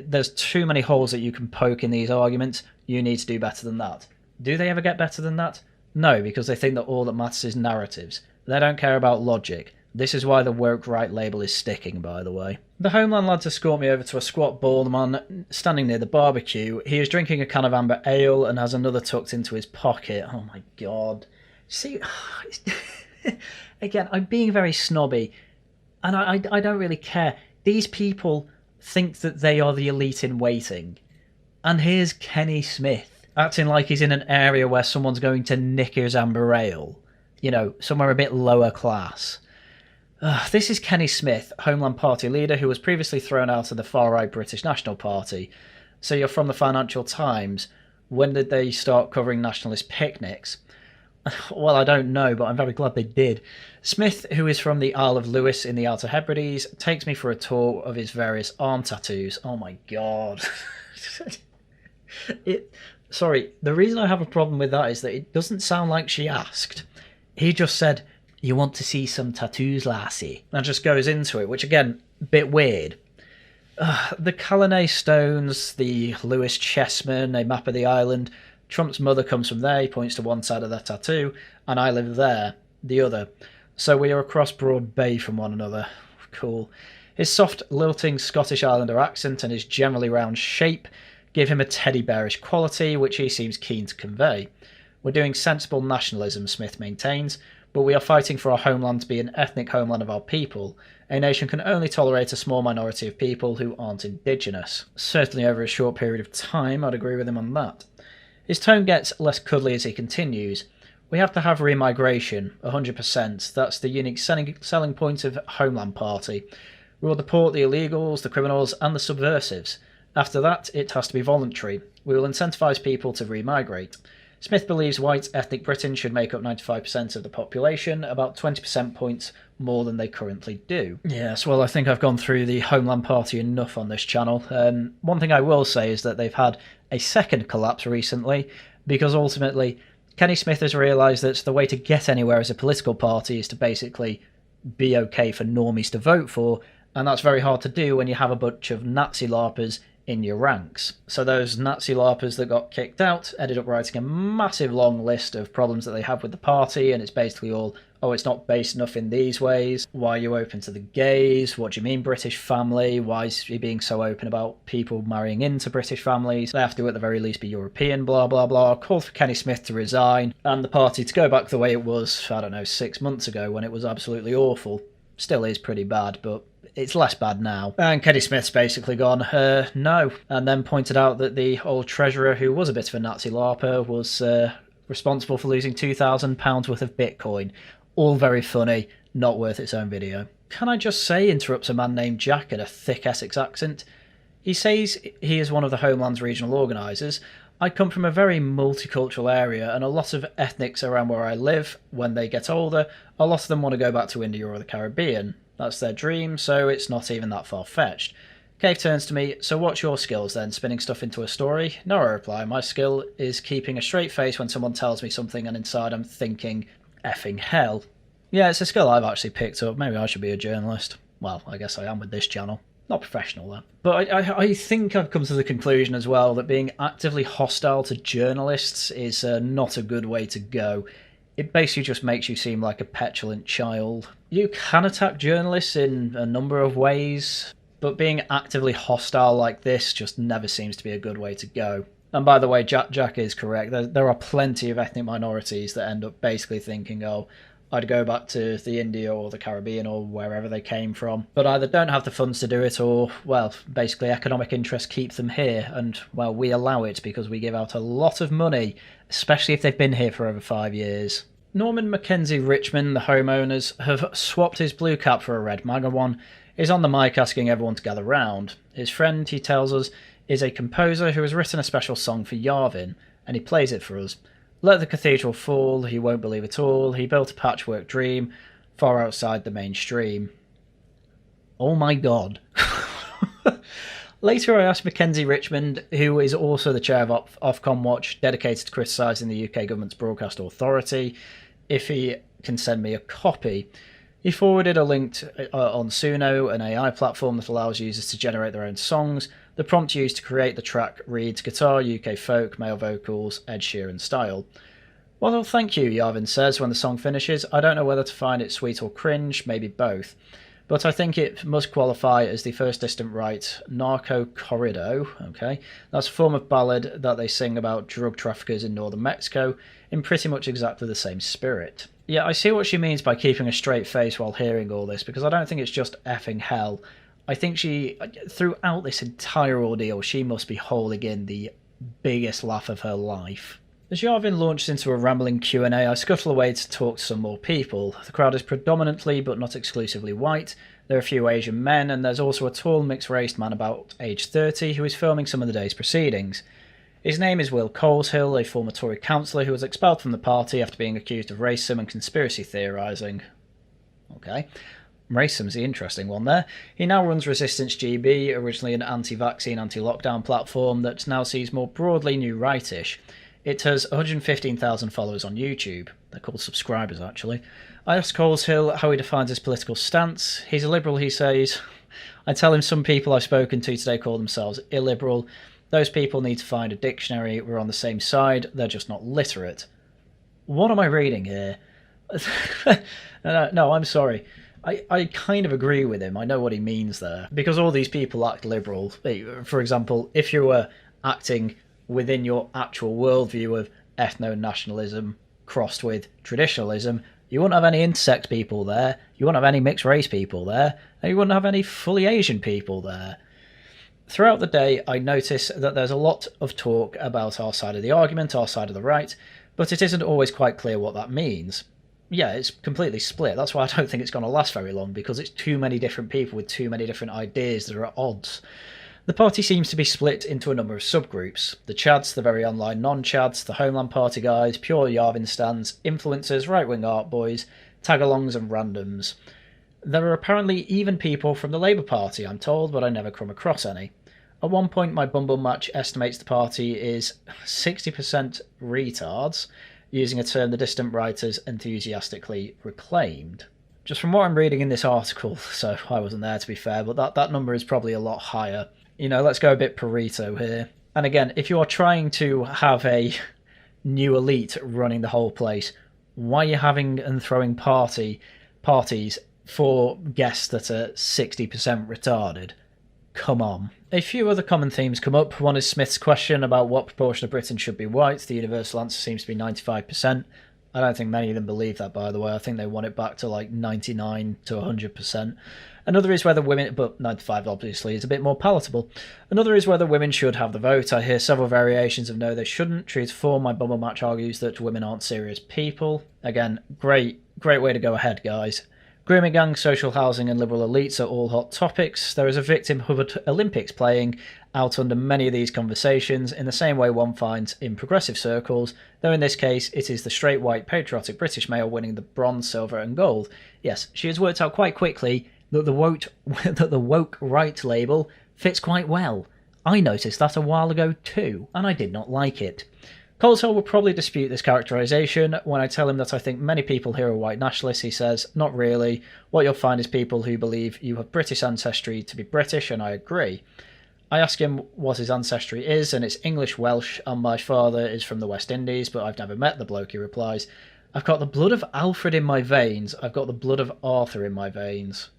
There's too many holes that you can poke in these arguments. You need to do better than that. Do they ever get better than that? No, because they think that all that matters is narratives. They don't care about logic. This is why the woke right label is sticking, by the way. The Homeland lads escort me over to a squat bald man standing near the barbecue. He is drinking a can of amber ale and has another tucked into his pocket. Oh my god. See, again, I'm being very snobby, and I don't really care. These people think that they are the elite in waiting. And here's Kenny Smith, acting like he's in an area where someone's going to nick his amber ale. Somewhere a bit lower class. This is Kenny Smith, Homeland Party leader, who was previously thrown out of the far-right British National Party. So you're from the Financial Times. When did they start covering nationalist picnics? Well, I don't know, but I'm very glad they did. Smith, who is from the Isle of Lewis in the Outer Hebrides, takes me for a tour of his various arm tattoos. Oh my god. Sorry, the reason I have a problem with that is that it doesn't sound like she asked. He just said, "You want to see some tattoos, lassie?" And just goes into it, which again, bit weird. The Callanay Stones, the Lewis Chessmen, a map of the island. Trump's mother comes from there, he points to one side of their tattoo, and I live there, the other. So we are across Broad Bay from one another. Cool. His soft, lilting Scottish Islander accent and his generally round shape give him a teddy bearish quality, which he seems keen to convey. We're doing sensible nationalism, Smith maintains, but we are fighting for our homeland to be an ethnic homeland of our people. A nation can only tolerate a small minority of people who aren't indigenous. Certainly over a short period of time, I'd agree with him on that. His tone gets less cuddly as he continues. We have to have remigration, 100%. That's the unique selling point of Homeland Party. We will deport the illegals, the criminals, and the subversives. After that, it has to be voluntary. We will incentivise people to remigrate. Smith believes white ethnic Britain should make up 95% of the population, about 20% points more than they currently do. Yes, well, I think I've gone through the Homeland Party enough on this channel. One thing I will say is that they've had a second collapse recently, because ultimately Kenny Smith has realised that the way to get anywhere as a political party is to basically be okay for normies to vote for, and that's very hard to do when you have a bunch of Nazi LARPers in your ranks. So those Nazi LARPers that got kicked out ended up writing a massive long list of problems that they have with the party, and it's basically all, oh, it's not based enough in these ways. Why are you open to the gays? What do you mean British family? Why is he being so open about people marrying into British families? They have to at the very least be European, blah, blah, blah. Called for Kenny Smith to resign and the party to go back the way it was, I don't know, 6 months ago when it was absolutely awful. Still is pretty bad, but it's less bad now. And Kenny Smith's basically gone, no. And then pointed out that the old treasurer, who was a bit of a Nazi LARPer, was responsible for losing £2,000 worth of Bitcoin. All very funny, not worth its own video. Can I just say, interrupts a man named Jack in a thick Essex accent. He says he is one of the Homeland's regional organisers. I come from a very multicultural area, and a lot of ethnics around where I live, when they get older, a lot of them want to go back to India or the Caribbean. That's their dream, so it's not even that far-fetched. Cave turns to me, so what's your skills then, spinning stuff into a story? No, I reply, my skill is keeping a straight face when someone tells me something and inside I'm thinking, effing hell. Yeah, it's a skill I've actually picked up. Maybe I should be a journalist. Well, I guess I am with this channel. Not professional, though. But I think I've come to the conclusion as well that being actively hostile to journalists is not a good way to go. It basically just makes you seem like a petulant child. You can attack journalists in a number of ways, but being actively hostile like this just never seems to be a good way to go. And by the way, Jack is correct. There are plenty of ethnic minorities that end up basically thinking, oh, I'd go back to the India or the Caribbean or wherever they came from, but either don't have the funds to do it or, well, basically economic interests keep them here, and, well, we allow it because we give out a lot of money, especially if they've been here for over 5 years. Norman Mackenzie Richmond, the homeowners, have swapped his blue cap for a red MAGA one, is on the mic asking everyone to gather round. His friend, he tells us, is a composer who has written a special song for Yarvin, and he plays it for us. Let the cathedral fall, he won't believe it all, he built a patchwork dream, far outside the mainstream. Oh my god. Later I asked Mackenzie Richmond, who is also the chair of Ofcom Watch, dedicated to criticising the UK government's broadcast authority, if he can send me a copy. He forwarded a link on Suno, an AI platform that allows users to generate their own songs. The prompt used to create the track reads guitar, UK folk, male vocals, Ed Sheeran style. Well, thank you, Yarvin says when the song finishes. I don't know whether to find it sweet or cringe, maybe both. But I think it must qualify as the first distant right narco corrido, okay? That's a form of ballad that they sing about drug traffickers in northern Mexico in pretty much exactly the same spirit. Yeah, I see what she means by keeping a straight face while hearing all this, because I don't think it's just effing hell. I think she, throughout this entire ordeal, she must be holding in the biggest laugh of her life. As Yarvin launched into a rambling Q&A, I scuttle away to talk to some more people. The crowd is predominantly, but not exclusively, white. There are a few Asian men, and there's also a tall, mixed-raced man about age 30 who is filming some of the day's proceedings. His name is Will Coleshill, a former Tory councillor who was expelled from the party after being accused of racism and conspiracy theorising. Okay. Racism's the interesting one there. He now runs Resistance GB, originally an anti-vaccine, anti-lockdown platform that now sees more broadly new rightish. It has 115,000 followers on YouTube. They're called subscribers, actually. I asked Coleshill how he defines his political stance. He's a liberal, he says. I tell him some people I've spoken to today call themselves illiberal. Those people need to find a dictionary. We're on the same side. They're just not literate. What am I reading here? No, I'm sorry. I kind of agree with him. I know what he means there. Because all these people act liberal. For example, if you were acting within your actual worldview of ethno-nationalism crossed with traditionalism, you wouldn't have any intersex people there, you wouldn't have any mixed race people there, and you wouldn't have any fully Asian people there. Throughout the day, I notice that there's a lot of talk about our side of the argument, our side of the right, but it isn't always quite clear what that means. Yeah, it's completely split. That's why I don't think it's going to last very long, because it's too many different people with too many different ideas that are at odds. The party seems to be split into a number of subgroups. The Chads, the very online non-Chads, the Homeland Party guys, pure Yarvin stands, influencers, right-wing art boys, tag-alongs and randoms. There are apparently even people from the Labour Party, I'm told, but I never come across any. At one point, my Bumble Match estimates the party is 60% retards, using a term the dissident writers enthusiastically reclaimed. Just from what I'm reading in this article, so I wasn't there to be fair, but that number is probably a lot higher. You know, let's go a bit Pareto here. And again, if you are trying to have a new elite running the whole place, why are you having and throwing parties for guests that are 60% retarded? Come on. A few other common themes come up. One is Smith's question about what proportion of Britain should be white. The universal answer seems to be 95%. I don't think many of them believe that, by the way. I think they want it back to like 99 to 100%. Another is whether women, but 95 obviously is a bit more palatable. Another is whether women should have the vote. I hear several variations of no, they shouldn't. Trees 4, my bumble match argues that women aren't serious people. Again, great way to go ahead, guys. Grooming gangs, social housing and liberal elites are all hot topics. There is a victimhood Olympics playing out under many of these conversations in the same way one finds in progressive circles, though in this case it is the straight white patriotic British male winning the bronze, silver and gold. Yes, she has worked out quite quickly that the woke right label fits quite well. I noticed that a while ago too, and I did not like it. Coleshill will probably dispute this characterisation. When I tell him that I think many people here are white nationalists, he says, not really. What you'll find is people who believe you have British ancestry to be British, and I agree. I ask him what his ancestry is, and it's English Welsh, and my father is from the West Indies, but I've never met the bloke, he replies. I've got the blood of Alfred in my veins, I've got the blood of Arthur in my veins.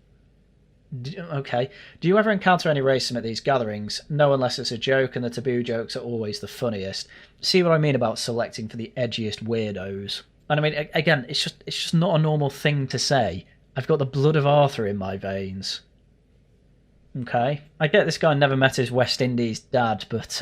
Okay. Do you ever encounter any racism at these gatherings? No, unless it's a joke, and the taboo jokes are always the funniest. See what I mean about selecting for the edgiest weirdos? And I mean, again, it's just not a normal thing to say. I've got the blood of Arthur in my veins. Okay. I get this guy never met his West Indies dad, but,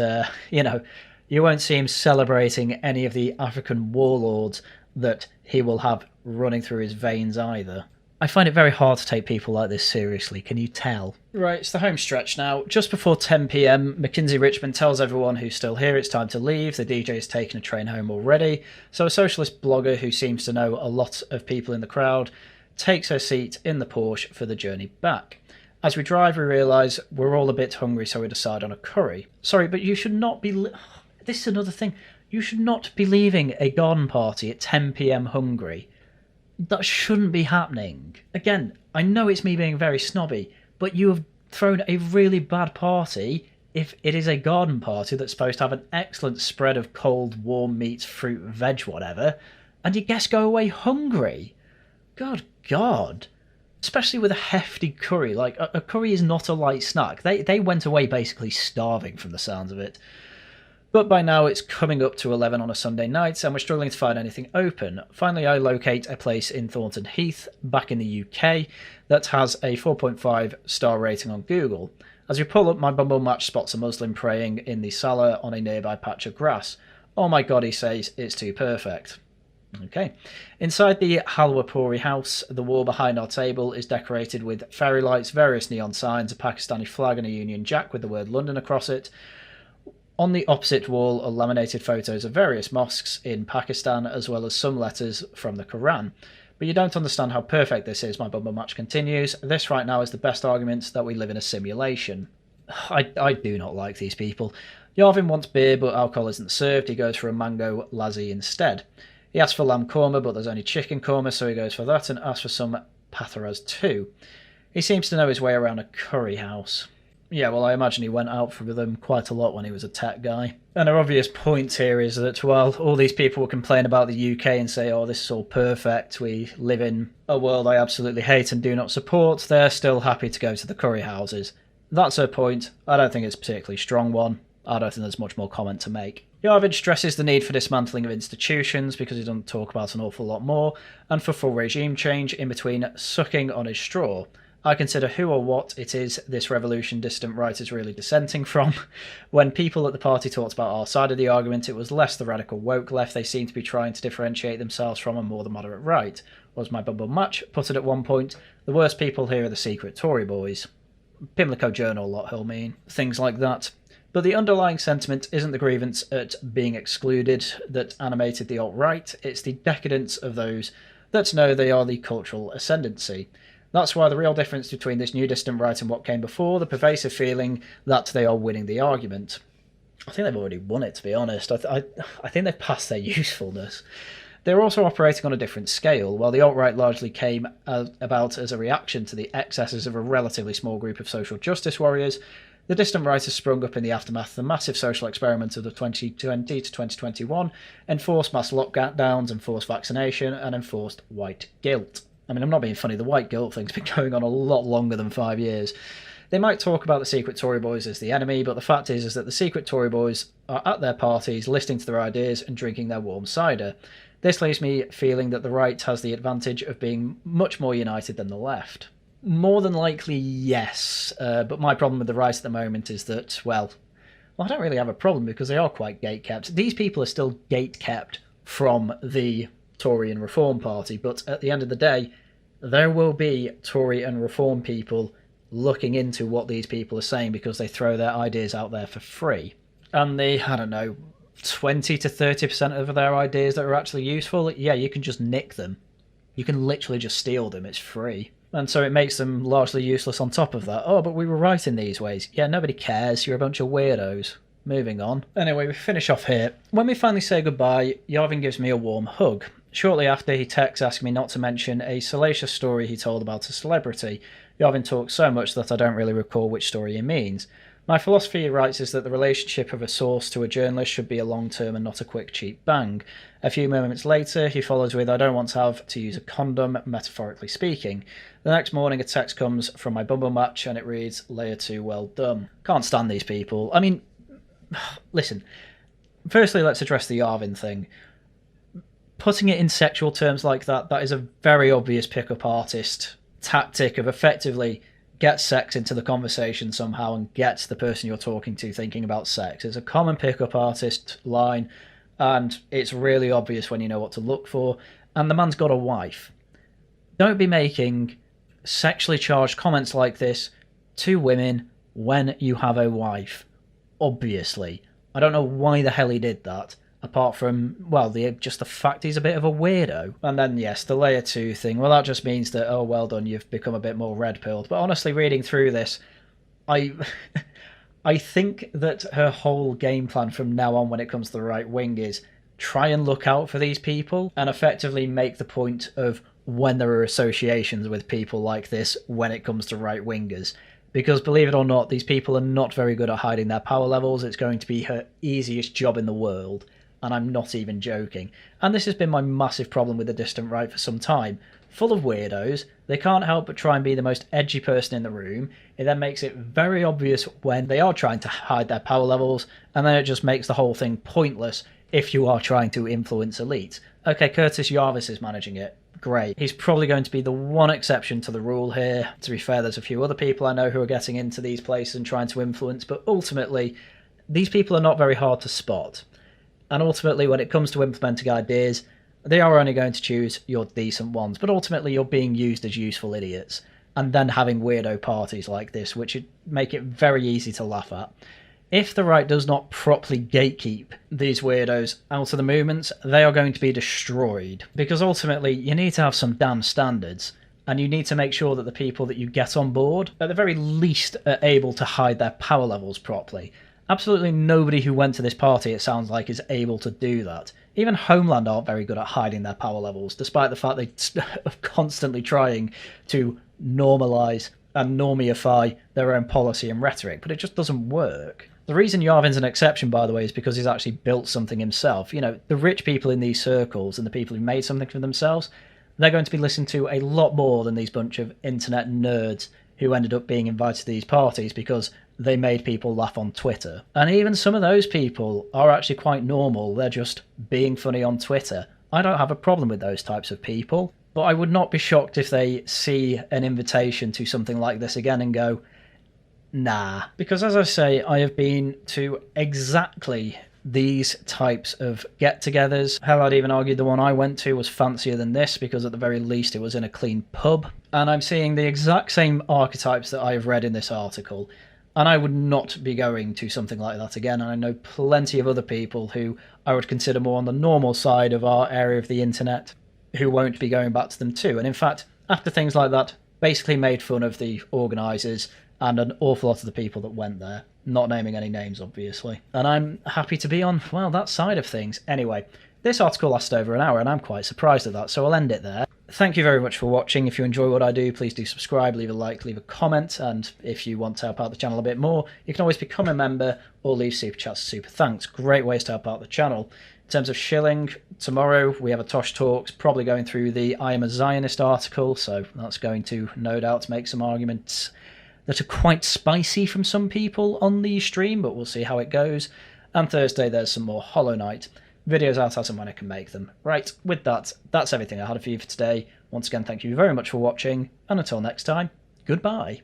you know, you won't see him celebrating any of the African warlords that he will have running through his veins either. I find it very hard to take people like this seriously, can you tell? Right, it's the home stretch now. Just before 10 PM, Mackenzie Richmond tells everyone who's still here it's time to leave. The DJ has taken a train home already. So a socialist blogger who seems to know a lot of people in the crowd takes her seat in the Porsche for the journey back. As we drive, we realise we're all a bit hungry, so we decide on a curry. Sorry, but you should not be... This is another thing. You should not be leaving a garden party at 10 PM hungry. That shouldn't be happening. Again, I know it's me being very snobby, but you have thrown a really bad party if it is a garden party that's supposed to have an excellent spread of cold, warm meats, fruit, veg, whatever, and your guests go away hungry. God. Especially with a hefty curry. Like, a curry is not a light snack. They went away basically starving from the sounds of it. But by now it's coming up to 11 on a Sunday night and we're struggling to find anything open. Finally I locate a place in Thornton Heath, back in the UK, that has a 4.5 star rating on Google. As we pull up, my Bumble Match spots a Muslim praying in the salah on a nearby patch of grass. Oh my god, he says, it's too perfect. Okay. Inside the Halwapuri house, the wall behind our table is decorated with fairy lights, various neon signs, a Pakistani flag and a Union Jack with the word London across it. On the opposite wall are laminated photos of various mosques in Pakistan, as well as some letters from the Quran. But you don't understand how perfect this is, my Bumble Match continues. This right now is the best argument that we live in a simulation. I do not like these people. Yarvin wants beer, but alcohol isn't served. He goes for a mango lassi instead. He asks for lamb korma, but there's only chicken korma, so he goes for that and asks for some patharas too. He seems to know his way around a curry house. Yeah, well, I imagine he went out for them quite a lot when he was a tech guy. And our obvious point here is that, while all these people will complain about the UK and say, oh, this is all perfect, we live in a world I absolutely hate and do not support, they're still happy to go to the curry houses. That's her point. I don't think it's a particularly strong one. I don't think there's much more comment to make. Yarvin stresses the need for dismantling of institutions because he doesn't talk about an awful lot more, and for full regime change in between sucking on his straw. I consider who or what it is this revolution dissident right is really dissenting from. When people at the party talked about our side of the argument, it was less the radical woke left they seemed to be trying to differentiate themselves from, and more the moderate right. Was my Bumble Match put it at one point, the worst people here are the secret Tory boys. Pimlico Journal lot, he'll mean. Things like that. But the underlying sentiment isn't the grievance at being excluded that animated the alt-right, it's the decadence of those that know they are the cultural ascendancy. That's why the real difference between this new distant right and what came before, the pervasive feeling that they are winning the argument. I think they've already won it, to be honest. I think they've passed their usefulness. They're also operating on a different scale. While the alt-right largely came about as a reaction to the excesses of a relatively small group of social justice warriors, The Dissident right has sprung up in the aftermath of the massive social experiment of the 2020 to 2021, enforced mass lockdowns, enforced vaccination, and enforced white guilt. I mean, I'm not being funny, the white guilt thing's been going on a lot longer than 5 years. They might talk about the secret Tory boys as the enemy, but the fact is that the secret Tory boys are at their parties, listening to their ideas and drinking their warm cider. This leaves me feeling that the right has the advantage of being much more united than the left. More than likely, yes. But my problem with the right at the moment is that, well, I don't really have a problem because they are quite gate-kept. These people are still gate-kept from the Tory and Reform Party, but at the end of the day, there will be Tory and Reform people looking into what these people are saying because they throw their ideas out there for free. And the, 20 to 30% of their ideas that are actually useful, yeah, you can just nick them. You can literally just steal them, it's free. And so it makes them largely useless on top of that. Oh, but we were right in these ways. Yeah, nobody cares, you're a bunch of weirdos. Moving on. Anyway, we finish off here. When we finally say goodbye, Yarvin gives me a warm hug. Shortly after, he texts asking me not to mention a salacious story he told about a celebrity. Yarvin talks so much that I don't really recall which story he means. My philosophy, he writes, is that the relationship of a source to a journalist should be a long-term and not a quick, cheap bang. A few moments later, he follows with, I don't want to have to use a condom, metaphorically speaking. The next morning, a text comes from my Bumble match, and it reads, Layer 2, well done. Can't stand these people. I mean, listen, firstly, let's address the Yarvin thing. Putting it in sexual terms like that, that is a very obvious pick-up artist tactic of effectively get sex into the conversation somehow and gets the person you're talking to thinking about sex. It's a common pick-up artist line, and it's really obvious when you know what to look for. And the man's got a wife. Don't be making sexually charged comments like this to women when you have a wife. Obviously. I don't know why the hell he did that, apart from, well, just the fact he's a bit of a weirdo. And then, yes, the Layer 2 thing, well, that just means that, oh, well done, you've become a bit more red-pilled. But honestly, reading through this, I think that her whole game plan from now on when it comes to the right wing is try and look out for these people and effectively make the point of when there are associations with people like this when it comes to right-wingers. Because believe it or not, these people are not very good at hiding their power levels. It's going to be her easiest job in the world. And I'm not even joking. And this has been my massive problem with the distant right for some time. Full of weirdos, they can't help but try and be the most edgy person in the room. It then makes it very obvious when they are trying to hide their power levels, and then it just makes the whole thing pointless if you are trying to influence elites. Okay, Curtis Yarvis is managing it. Great. He's probably going to be the one exception to the rule here. To be fair, there's a few other people I know who are getting into these places and trying to influence, but ultimately, these people are not very hard to spot. And ultimately, when it comes to implementing ideas, they are only going to choose your decent ones. But ultimately, you're being used as useful idiots. And then having weirdo parties like this, which would make it very easy to laugh at. If the right does not properly gatekeep these weirdos out of the movements, they are going to be destroyed. Because ultimately, you need to have some damn standards. And you need to make sure that the people that you get on board, at the very least, are able to hide their power levels properly. Absolutely nobody who went to this party, it sounds like, is able to do that. Even Homeland aren't very good at hiding their power levels, despite the fact they are constantly trying to normalise and normiify their own policy and rhetoric, but it just doesn't work. The reason Yarvin's an exception, by the way, is because he's actually built something himself. You know, the rich people in these circles and the people who made something for themselves, they're going to be listened to a lot more than these bunch of internet nerds who ended up being invited to these parties because they made people laugh on Twitter. And even some of those people are actually quite normal. They're just being funny on Twitter. I don't have a problem with those types of people, but I would not be shocked if they see an invitation to something like this again and go, nah. Because as I say, I have been to exactly these types of get-togethers. Hell, I'd even argue the one I went to was fancier than this because at the very least it was in a clean pub. And I'm seeing the exact same archetypes that I have read in this article. And I would not be going to something like that again. And I know plenty of other people who I would consider more on the normal side of our area of the internet who won't be going back to them too. And in fact, after things like that, basically made fun of the organisers and an awful lot of the people that went there. Not naming any names, obviously. And I'm happy to be on, well, that side of things. Anyway, this article lasted over an hour and I'm quite surprised at that, so I'll end it there. Thank you very much for watching. If you enjoy what I do, please do subscribe, leave a like, leave a comment, and if you want to help out the channel a bit more, you can always become a member or leave super chats, super thanks. Great ways to help out the channel. In terms of shilling, tomorrow we have a Tosh Talks, probably going through the I Am a Zionist article, so that's going to no doubt make some arguments that are quite spicy from some people on the stream, but we'll see how it goes. And Thursday there's some more Hollow Knight videos out as and when I can make them. Right, with that, that's everything I had for you for today. Once again, thank you very much for watching, and until next time, goodbye.